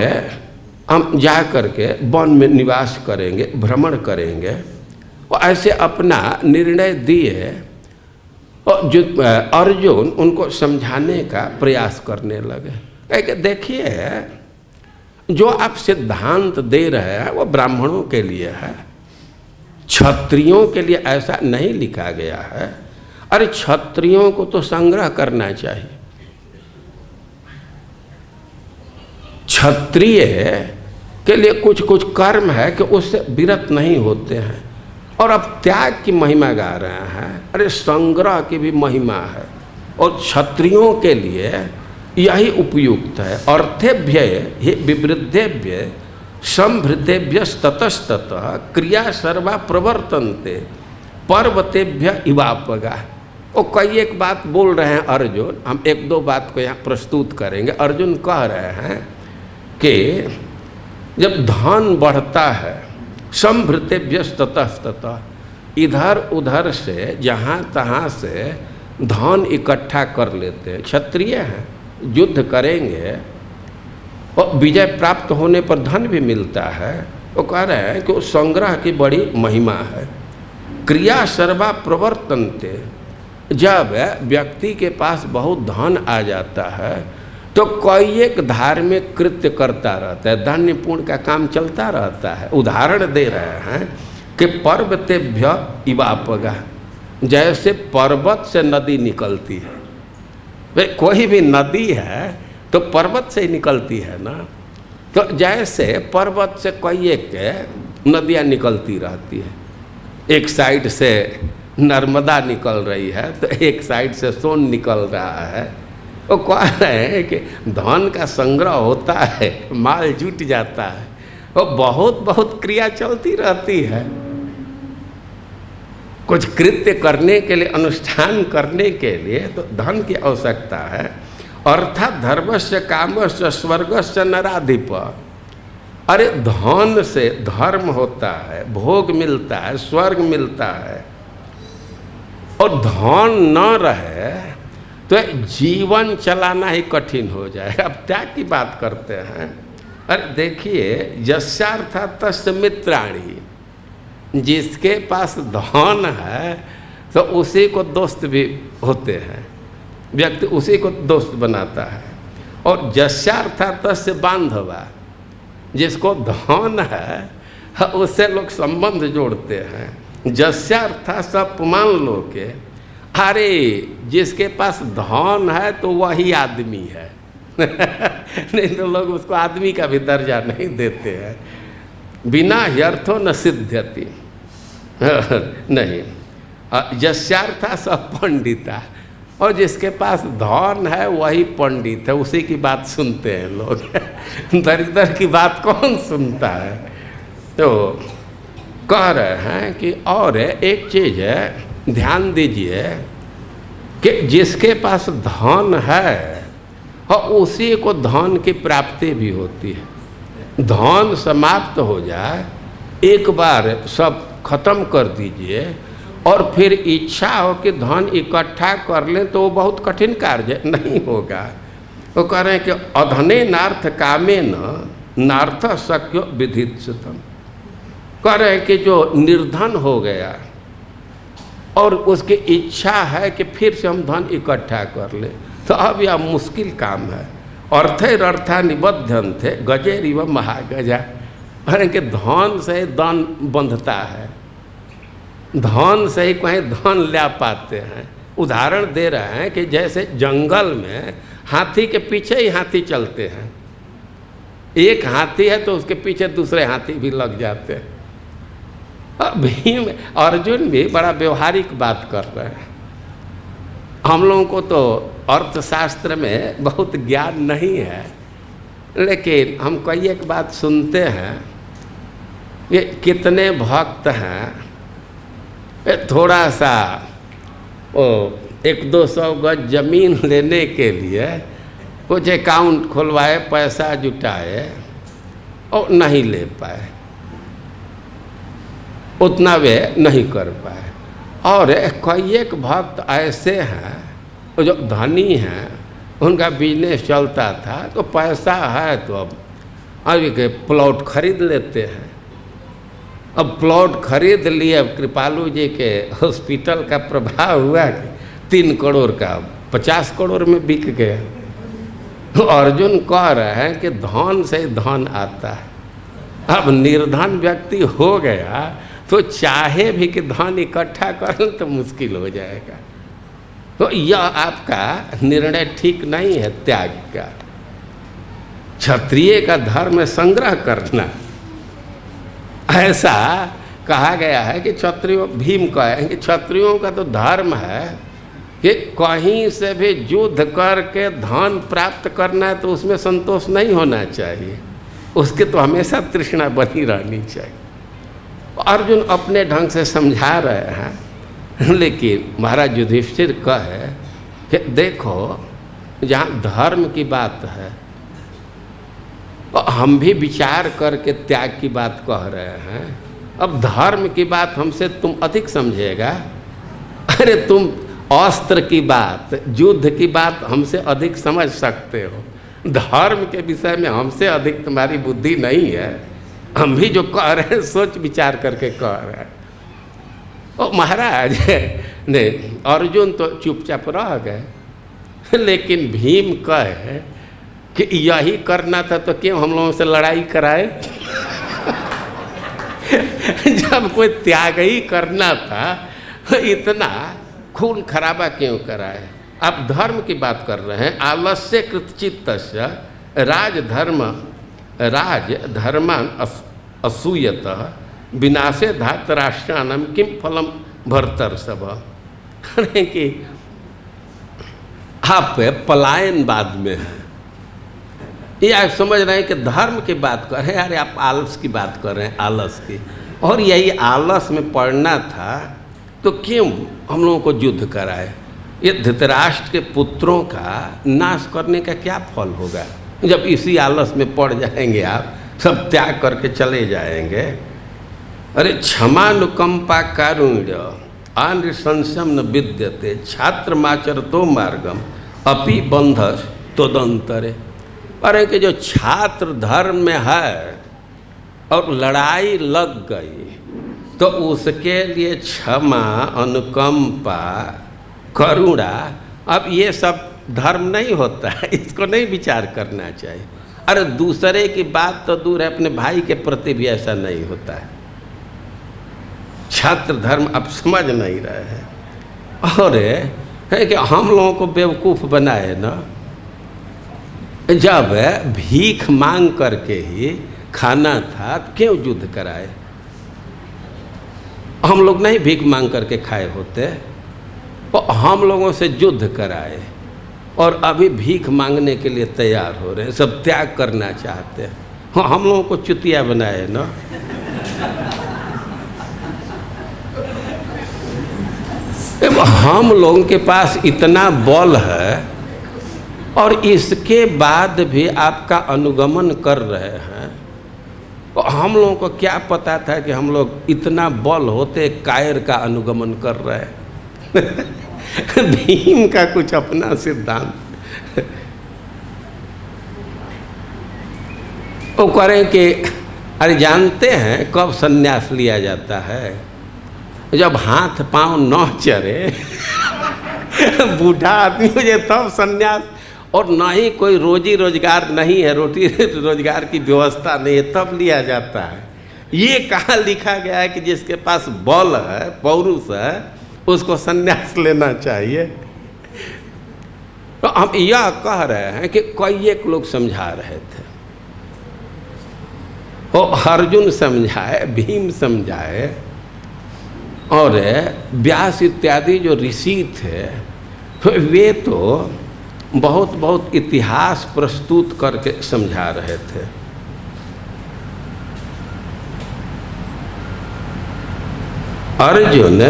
S1: हम जा करके वन में निवास करेंगे, भ्रमण करेंगे। और ऐसे अपना निर्णय दिए और जो अर्जुन उनको समझाने का प्रयास करने लगे। कह के देखिए, जो आप सिद्धांत दे रहे हैं वो ब्राह्मणों के लिए है, क्षत्रियों के लिए ऐसा नहीं लिखा गया है। अरे क्षत्रियों को तो संग्रह करना चाहिए, क्षत्रिय के लिए कुछ कुछ कर्म है कि उससे विरत नहीं होते हैं। और अब त्याग की महिमा गा रहे हैं, अरे संग्रह की भी महिमा है और क्षत्रियों के लिए यही उपयुक्त है। अर्थेभ्य ही विवृद्धेभ्य संभृतेभ्य ततस्ततः क्रिया सर्वा प्रवर्तन्ते पर्वतेभ्य इवापगा। वो कई एक बात बोल रहे हैं अर्जुन, हम एक दो बात को यहाँ प्रस्तुत करेंगे। अर्जुन कह रहे हैं कि जब धन बढ़ता है, संभृतेभ्य ततस्ततः, इधर उधर से जहाँ तहाँ से धन इकट्ठा कर लेते हैं। क्षत्रिय हैं, युद्ध करेंगे और विजय प्राप्त होने पर धन भी मिलता है। वो कह रहे हैं कि वो संग्रह की बड़ी महिमा है। क्रिया सर्वा प्रवर्तन्ते, जब व्यक्ति के पास बहुत धन आ जाता है तो कोई एक धार्मिक कृत्य करता रहता है, धन्य पुण्य का काम चलता रहता है। उदाहरण दे रहे हैं कि पर्वतेभ्य इवापगा, जैसे पर्वत से नदी निकलती है। वे कोई भी नदी है तो पर्वत से ही निकलती है ना, तो जैसे पर्वत से कोई एक नदियाँ निकलती रहती है, एक साइड से नर्मदा निकल रही है तो एक साइड से सोन निकल रहा है। वो कह रहे हैं कि धन का संग्रह होता है, माल जुट जाता है, वो बहुत बहुत क्रिया चलती रहती है। कुछ कृत्य करने के लिए, अनुष्ठान करने के लिए तो धन की आवश्यकता है। अर्थात धर्मस्य कामस्य स्वर्गस्य नराधिप। अरे धन से धर्म होता है, भोग मिलता है, स्वर्ग मिलता है। और धन न रहे तो जीवन चलाना ही कठिन हो जाए। अब त्याग की बात करते हैं। अरे देखिए, यस्यार्था तस्य मित्राणि, जिसके पास धन है तो उसी को दोस्त भी होते हैं, व्यक्ति उसी को दोस्त बनाता है। और यस्यार्था तस्य बांधवा, जिसको धन है उससे लोग संबंध जोड़ते हैं। यस्यार्था सब पुमान लोके, अरे जिसके पास धन है तो वही आदमी है नहीं तो लोग उसको आदमी का भी दर्जा नहीं देते हैं। बिना ह्यर्थो न सिद्ध्यति नहीं। यस्यार्था सब पंडिता, और जिसके पास धन है वही पंडित है, उसी की बात सुनते हैं लोग दरिद्र की बात कौन सुनता है। तो कह रहे हैं कि और एक चीज़ है, ध्यान दीजिए कि जिसके पास धन है और उसी को धन की प्राप्ति भी होती है। धन समाप्त हो जाए, एक बार सब खत्म कर दीजिए और फिर इच्छा हो कि धन इकट्ठा कर लें तो वो बहुत कठिन कार्य नहीं होगा। वो कह रहे हैं कि अधने नार्थ कामे न नार्थ शक्यो विधित्सतम। कह रहे हैं कि जो निर्धन हो गया और उसकी इच्छा है कि फिर से हम धन इकट्ठा कर ले, तो अब यह मुश्किल काम है। अर्थैरर्था निबध्यन्ते गजैरिव महागजा। अरे कि धन से धन बंधता है, धन से ही कहीं धन ला पाते हैं। उदाहरण दे रहे हैं कि जैसे जंगल में हाथी के पीछे ही हाथी चलते हैं, एक हाथी है तो उसके पीछे दूसरे हाथी भी लग जाते हैं। भीम अर्जुन भी बड़ा व्यवहारिक बात कर रहे हैं। हम लोगों को तो अर्थशास्त्र में बहुत ज्ञान नहीं है, लेकिन हम कई एक बात सुनते हैं। ये कितने भक्त हैं, थोड़ा सा वो 100-200 गज जमीन लेने के लिए कुछ अकाउंट खुलवाए, पैसा जुटाए और नहीं ले पाए, उतना वे नहीं कर पाए। और कई एक भक्त ऐसे हैं जो धनी हैं, उनका बिजनेस चलता था तो पैसा है तो अब अभी के प्लॉट खरीद लेते हैं। अब प्लॉट खरीद लिए, अब कृपालु जी के हॉस्पिटल का प्रभाव हुआ कि 3 करोड़ का 50 करोड़ में बिक गया। अर्जुन कह रहे हैं कि धन से धन आता है। अब निर्धन व्यक्ति हो गया तो चाहे भी कि धन इकट्ठा करें तो मुश्किल हो जाएगा। तो यह आपका निर्णय ठीक नहीं है त्याग का। क्षत्रिय का धर्म संग्रह करना, ऐसा कहा गया है कि क्षत्रियों, भीम कहेंगे क्षत्रियों का तो धर्म है कि कहीं से भी युद्ध करके धन प्राप्त करना है तो उसमें संतोष नहीं होना चाहिए, उसके तो हमेशा तृष्णा बनी रहनी चाहिए। अर्जुन अपने ढंग से समझा रहे हैं, लेकिन महाराज युधिष्ठिर कहे कि देखो जहाँ धर्म की बात है तो हम भी विचार करके त्याग की बात कह रहे हैं। अब धर्म की बात हमसे तुम अधिक समझेगा। अरे तुम अस्त्र की बात, युद्ध की बात हमसे अधिक समझ सकते हो, धर्म के विषय में हमसे अधिक तुम्हारी बुद्धि नहीं है। हम भी जो कह रहे हैं सोच विचार करके कह रहे हैं। ओ महाराज ने अर्जुन तो चुपचाप रह गए, लेकिन भीम कहे कि यही करना था तो क्यों हम लोगों से लड़ाई कराए। जब कोई त्याग ही करना था इतना खून खराबा क्यों कराए। आप धर्म की बात कर रहे हैं। आलस्य कृतचित्तस्य राजधर्मान असूयतः विनाशे धातराष्ट्रानम किम फलम भर्तर्षभ। कि आप पलायनवाद में हैं, ये आप समझ रहे हैं कि धर्म की बात कर रहे हैं। अरे आप आलस की बात कर रहे हैं, आलस की। और यही आलस में पड़ना था तो क्यों हम लोगों को युद्ध कराए। ये धृतराष्ट्र के पुत्रों का नाश करने का क्या फल होगा जब इसी आलस में पड़ जाएंगे, आप सब त्याग करके चले जाएंगे। अरे क्षमानुकंपा कारुण्य आनृशंसम न विद्यते छात्र माचर तो मार्गम अपि बंधस तदंतरे। अरे कि जो छात्र धर्म में है और लड़ाई लग गई तो उसके लिए क्षमा, अनुकंपा, करुणा, अब ये सब धर्म नहीं होता है, इसको नहीं विचार करना चाहिए। अरे दूसरे की बात तो दूर है, अपने भाई के प्रति भी ऐसा नहीं होता है। छात्र धर्म अब समझ नहीं रहे हैं। और है कि हम लोगों को बेवकूफ़ बनाए ना, जब भीख मांग करके ही खाना था क्यों युद्ध कराए। हम लोग नहीं भीख मांग करके खाए होते, तो हम लोगों से युद्ध कराए और अभी भीख मांगने के लिए तैयार हो रहे हैं, सब त्याग करना चाहते हैं। हम लोगों को चुतिया बनाए ना। हम लोगों के पास इतना बल है और इसके बाद भी आपका अनुगमन कर रहे हैं। तो हम लोगों को क्या पता था कि हम लोग इतना बल होते कायर का अनुगमन कर रहे हैं। भीम का कुछ अपना सिद्धांत। वो करें कि अरे जानते हैं कब संन्यास लिया जाता है, जब हाथ पांव न चले, बूढ़ा आदमी हो जाए तब संन्यास, और ना ही कोई रोजी रोजगार नहीं है, रोटी रोजगार की व्यवस्था नहीं है, तब लिया जाता है। ये कहाँ लिखा गया है कि जिसके पास बल है, पौरुष है, उसको संन्यास लेना चाहिए। तो हम यह कह रहे हैं कि कई एक लोग समझा रहे थे, वो अर्जुन समझाए, भीम समझाए, और व्यास इत्यादि जो ऋषि थे तो वे तो बहुत बहुत इतिहास प्रस्तुत करके समझा रहे थे। अर्जुन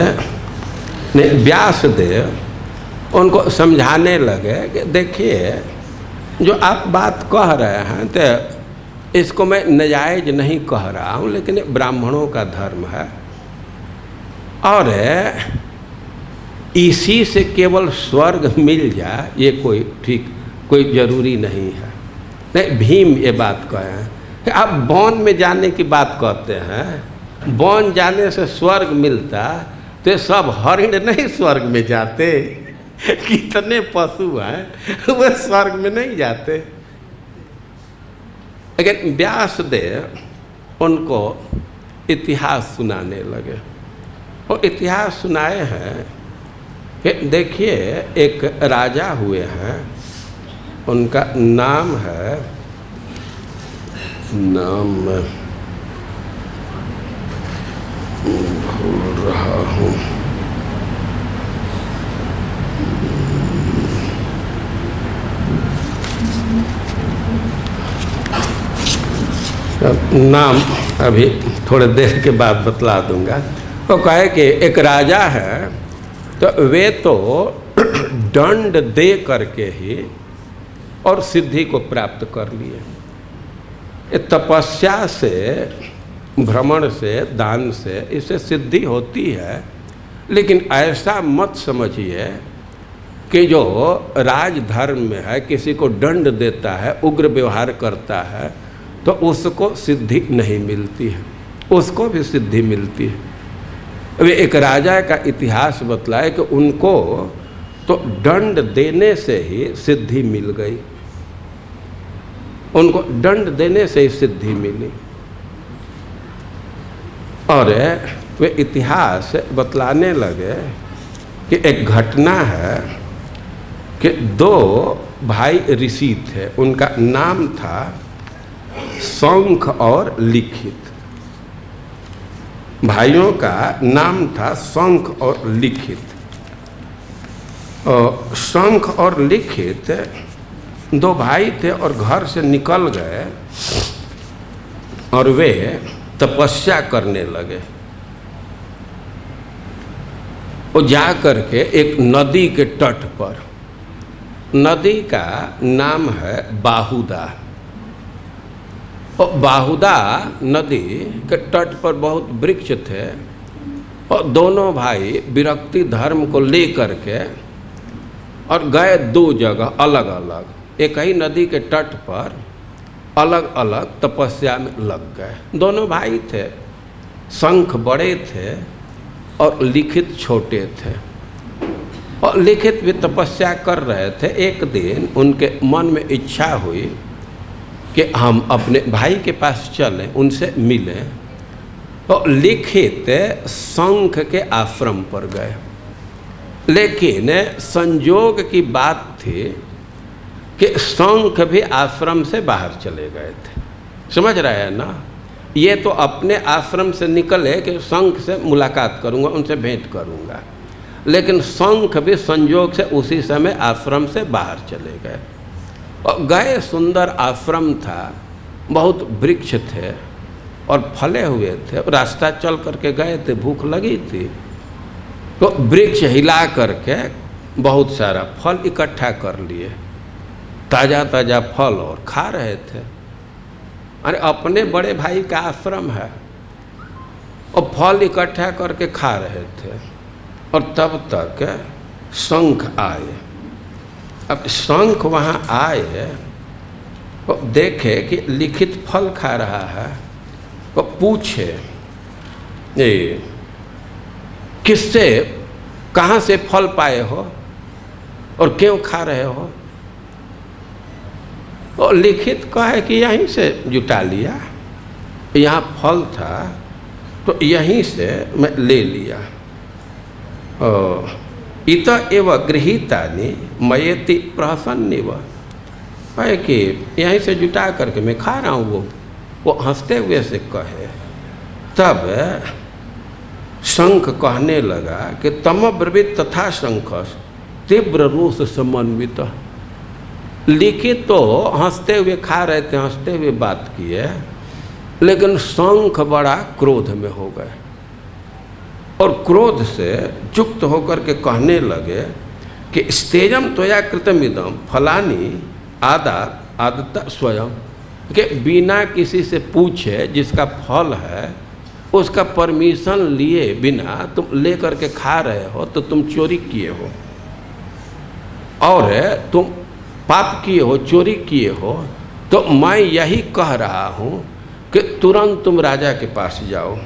S1: ने व्यासदेव उनको समझाने लगे कि देखिए जो आप बात कह रहे हैं तो इसको मैं नजायज नहीं कह रहा हूँ, लेकिन ब्राह्मणों का धर्म है और इसी से केवल स्वर्ग मिल जाए ये कोई जरूरी नहीं है। नहीं, भीम ये बात कहे हैं। आप वन में जाने की बात कहते हैं, वन जाने से स्वर्ग मिलता तो सब हरिण नहीं स्वर्ग में जाते, कितने पशु हैं वे स्वर्ग में नहीं जाते। लेकिन व्यासदेव उनको इतिहास सुनाने लगे। वो इतिहास सुनाए हैं कि देखिए एक राजा हुए हैं, उनका नाम है, नाम भूल रहा हूँ, नाम अभी थोड़े देर के बाद बतला दूंगा। वो कहे कि एक राजा है तो वे तो दंड दे करके ही और सिद्धि को प्राप्त कर लिए। तपस्या से, भ्रमण से, दान से इससे सिद्धि होती है, लेकिन ऐसा मत समझिए कि जो राजधर्म में है किसी को दंड देता है, उग्र व्यवहार करता है तो उसको सिद्धि नहीं मिलती है, उसको भी सिद्धि मिलती है। वे एक राजा का इतिहास बतलाए कि उनको तो दंड देने से ही सिद्धि मिल गई, उनको दंड देने से ही सिद्धि मिली। और वे इतिहास बतलाने लगे कि एक घटना है कि दो भाई ऋषि थे, उनका नाम था शंख और लिखित। भाइयों का नाम था शंख और लिखित। शंख और लिखित दो भाई थे और घर से निकल गए और वे तपस्या करने लगे। वो जा करके एक नदी के तट पर, नदी का नाम है बाहुदा, और बाहुदा नदी के तट पर बहुत वृक्ष थे और दोनों भाई विरक्ति धर्म को ले करके और गए दो जगह अलग अलग, एक ही नदी के तट पर अलग अलग तपस्या में लग गए। दोनों भाई थे, शंख बड़े थे और लिखित छोटे थे, और लिखित भी तपस्या कर रहे थे। एक दिन उनके मन में इच्छा हुई कि हम अपने भाई के पास चलें, उनसे मिलें, तो लिखित शंख के आश्रम पर गए। लेकिन संयोग की बात थी कि शंख भी आश्रम से बाहर चले गए थे। समझ रहे हैं ना, ये तो अपने आश्रम से निकले कि शंख से मुलाकात करूंगा, उनसे भेंट करूंगा, लेकिन शंख भी संयोग से उसी समय आश्रम से बाहर चले गए। और गए, सुंदर आश्रम था, बहुत वृक्ष थे और फले हुए थे। रास्ता चल करके गए थे, भूख लगी थी, तो वृक्ष हिला करके बहुत सारा फल इकट्ठा कर लिए, ताज़ा ताज़ा फल, और खा रहे थे। अरे अपने बड़े भाई का आश्रम है और फल इकट्ठा करके खा रहे थे। और तब तक शंख आए। अब शंख वहाँ आए तो देखे कि लिखित फल खा रहा है, तो पूछे ये किससे, कहाँ से फल पाए हो और क्यों खा रहे हो? तो लिखित कहे कि यहीं से जुटा लिया, यहाँ फल था तो यहीं से मैं ले लिया। इत एव गृहीतानि मयेति प्रहसन्निव, है कि यहीं से जुटा करके मैं खा रहा हूँ। वो हंसते हुए से कहे। तब शंख कहने लगा कि तमब्रवीत तथा शंखस तीव्र रोष समन्वित। लिखित तो हंसते हुए खा रहे थे, हंसते हुए बात किए, लेकिन शंख बड़ा क्रोध में हो गए और क्रोध से युक्त होकर के कहने लगे कि स्तेजम त्वया कृतमिदम फलानि आदत स्वयं। कि बिना किसी से पूछे जिसका फल है उसका परमिशन लिए बिना तुम ले करके खा रहे हो तो तुम चोरी किए हो, और तुम पाप किए हो, चोरी किए हो। तो मैं यही कह रहा हूँ कि तुरंत तुम राजा के पास जाओ।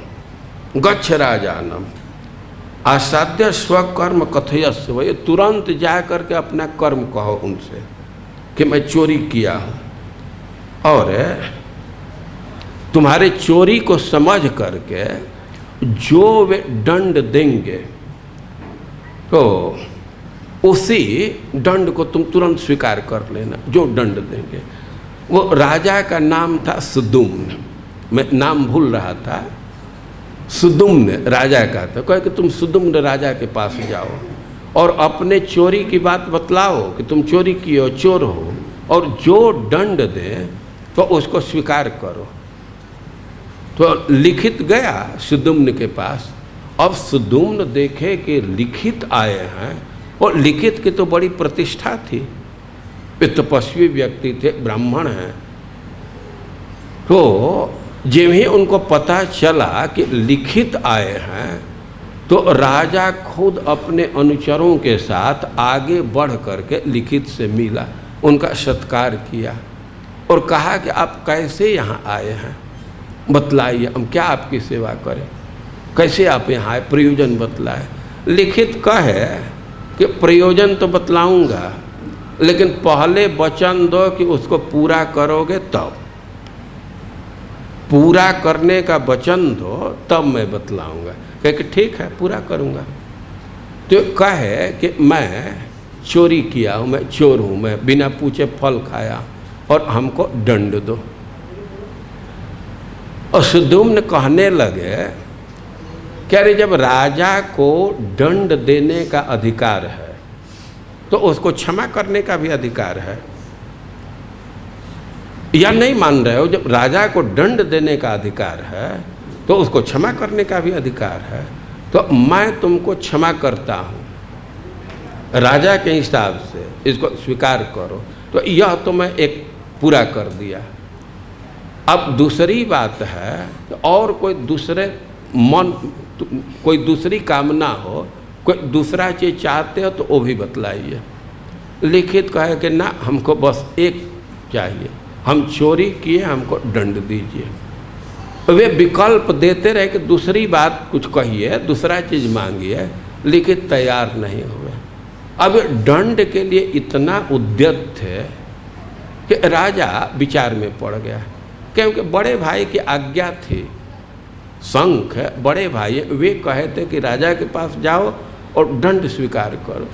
S1: गच्छ राजानम आसाध्य स्वकर्म कथयस्व, ये तुरंत जा करके अपना कर्म कहो उनसे कि मैं चोरी किया हूँ, और तुम्हारे चोरी को समझ करके जो वे दंड देंगे तो उसी दंड को तुम तुरंत स्वीकार कर लेना। जो दंड देंगे, वो राजा का नाम था सुदुम्न, मैं नाम भूल रहा था, सुदुम्न राजा का था। कहे कि तुम सुदुम्न राजा के पास जाओ और अपने चोरी की बात बतलाओ कि तुम चोरी किए हो, चोर हो, और जो दंड दे तो उसको स्वीकार करो। तो लिखित गया सुदुम्न के पास। अब सुदुम्न देखे कि लिखित आए हैं, और लिखित की तो बड़ी प्रतिष्ठा थी, वे तपस्वी व्यक्ति थे, ब्राह्मण हैं। तो जब ही उनको पता चला कि लिखित आए हैं तो राजा खुद अपने अनुचरों के साथ आगे बढ़ करके लिखित से मिला, उनका सत्कार किया और कहा कि आप कैसे यहाँ आए हैं, बतलाइए, हम क्या आपकी सेवा करें, कैसे आप यहाँ आए, प्रयोजन बतलाए। लिखित कहे कि प्रयोजन तो बतलाऊंगा, लेकिन पहले वचन दो कि उसको पूरा करोगे, तब पूरा करने का वचन दो तब मैं बतलाऊंगा। कहे कि ठीक है, पूरा करूंगा। तो कहे कि मैं चोरी किया हूँ, मैं चोर हूँ, मैं बिना पूछे फल खाया और हमको दंड दो। और सुदुम्न कहने लगे कि अरे जब राजा को दंड देने का अधिकार है तो उसको क्षमा करने का भी अधिकार है, या नहीं मान रहे हो? जब राजा को दंड देने का अधिकार है तो उसको क्षमा करने का भी अधिकार है। तो मैं तुमको क्षमा करता हूँ राजा के हिसाब से, इसको स्वीकार करो। तो यह तो मैं एक पूरा कर दिया। अब दूसरी बात है कि और कोई दूसरे कोई दूसरी कामना हो, कोई दूसरा चीज़ चाहते हो तो वो भी बतलाइए। लिखित कहे कि ना, हमको बस एक चाहिए, हम चोरी किए, हमको दंड दीजिए। वे विकल्प देते रहे कि दूसरी बात कुछ कहिए, दूसरा चीज़ मांगिए, लिखित तैयार नहीं हुए। अब दंड के लिए इतना उद्यत थे कि राजा विचार में पड़ गया, क्योंकि बड़े भाई की आज्ञा थी। शंख बड़े भाई, वे कहे थे कि राजा के पास जाओ और दंड स्वीकार करो।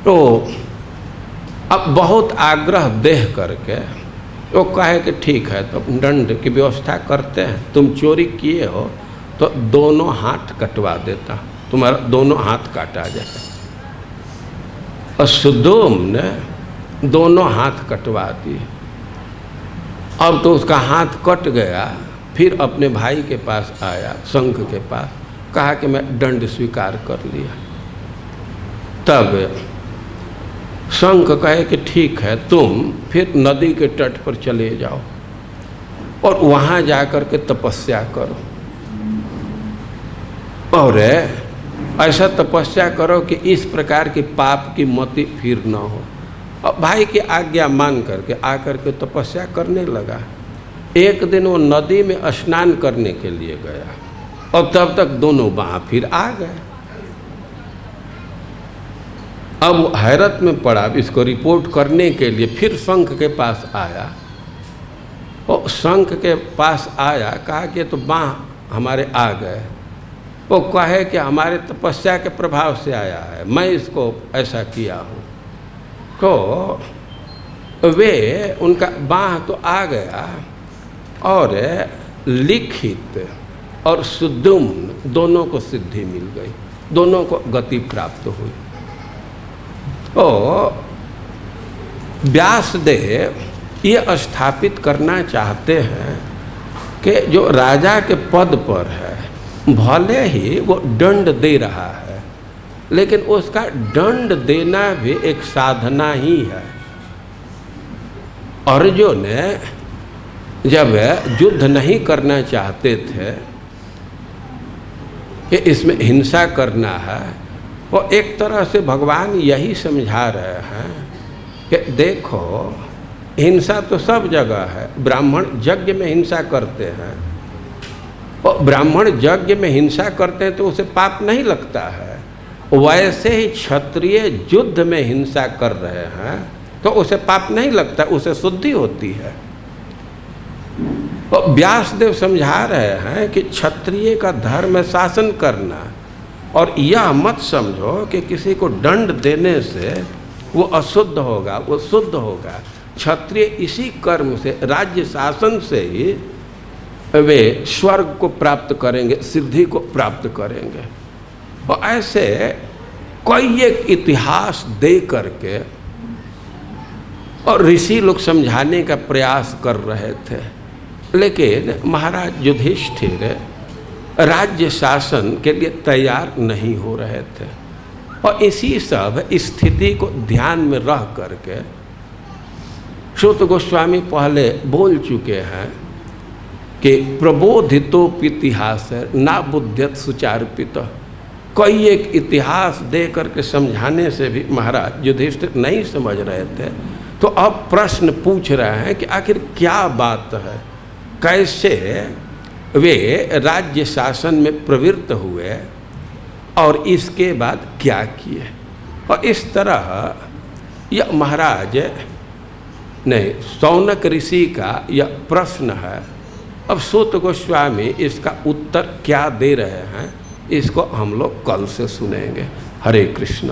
S1: तो अब बहुत आग्रह देह करके वो कहे कि ठीक है, तो दंड की व्यवस्था करते हैं। तुम चोरी किए हो तो दोनों हाथ कटवा देता, तुम्हारा दोनों हाथ काटा जाए। और सुदुम्न ने दोनों हाथ कटवा दिए। अब तो उसका हाथ कट गया, फिर अपने भाई के पास आया, शंख के पास, कहा कि मैं दंड स्वीकार कर लिया। तब शंख कहे कि ठीक है, तुम फिर नदी के तट पर चले जाओ और वहाँ जाकर के तपस्या करो, और ऐसा तपस्या करो कि इस प्रकार की पाप की मति फिर न हो। और भाई की आज्ञा मान करके आकर के तपस्या करने लगा। एक दिन वो नदी में स्नान करने के लिए गया और तब तक दोनों वहाँ फिर आ गए। अब हैरत में पड़ा, इसको रिपोर्ट करने के लिए फिर शंख के पास आया। और शंख के पास आया, कहा कि तो बाँह हमारे आ गए। वो कहे कि हमारे तपस्या के प्रभाव से आया है, मैं इसको ऐसा किया हूँ। तो वे उनका बाँह तो आ गया, और लिखित और सुदुम्न दोनों को सिद्धि मिल गई, दोनों को गति प्राप्त हुई। तो व्यासदेव ये स्थापित करना चाहते हैं कि जो राजा के पद पर है, भले ही वो दंड दे रहा है, लेकिन उसका दंड देना भी एक साधना ही है। अर्जुन जब युद्ध नहीं करना चाहते थे कि इसमें हिंसा करना है, वो एक तरह से भगवान यही समझा रहे हैं कि देखो हिंसा तो सब जगह है। ब्राह्मण यज्ञ में हिंसा करते हैं, और ब्राह्मण यज्ञ में हिंसा करते हैं तो उसे पाप नहीं लगता है। वैसे ही क्षत्रिय युद्ध में हिंसा कर रहे हैं तो उसे पाप नहीं लगता, उसे शुद्धि होती है। और व्यासदेव समझा रहे हैं कि क्षत्रिय का धर्म है शासन करना, और यह मत समझो कि किसी को दंड देने से वो अशुद्ध होगा, वो शुद्ध होगा। क्षत्रिय इसी कर्म से, राज्य शासन से ही वे स्वर्ग को प्राप्त करेंगे, सिद्धि को प्राप्त करेंगे। और ऐसे कई एक इतिहास दे करके और ऋषि लोग समझाने का प्रयास कर रहे थे, लेकिन महाराज युधिष्ठिर राज्य शासन के लिए तैयार नहीं हो रहे थे। और इसी सब स्थिति को ध्यान में रह करके सूत गोस्वामी पहले बोल चुके हैं कि प्रबोधितोपितिहास ना बुद्ध्यत सुचारुपित। कई एक इतिहास दे करके समझाने से भी महाराज युधिष्ठिर नहीं समझ रहे थे। तो अब प्रश्न पूछ रहे हैं कि आखिर क्या बात है, कैसे वे राज्य शासन में प्रवृत्त हुए और इसके बाद क्या किए। और इस तरह यह महाराज नहीं शौनक ऋषि का यह प्रश्न है। अब सूत गोस्वामी इसका उत्तर क्या दे रहे हैं, इसको हम लोग कल से सुनेंगे। हरे कृष्ण।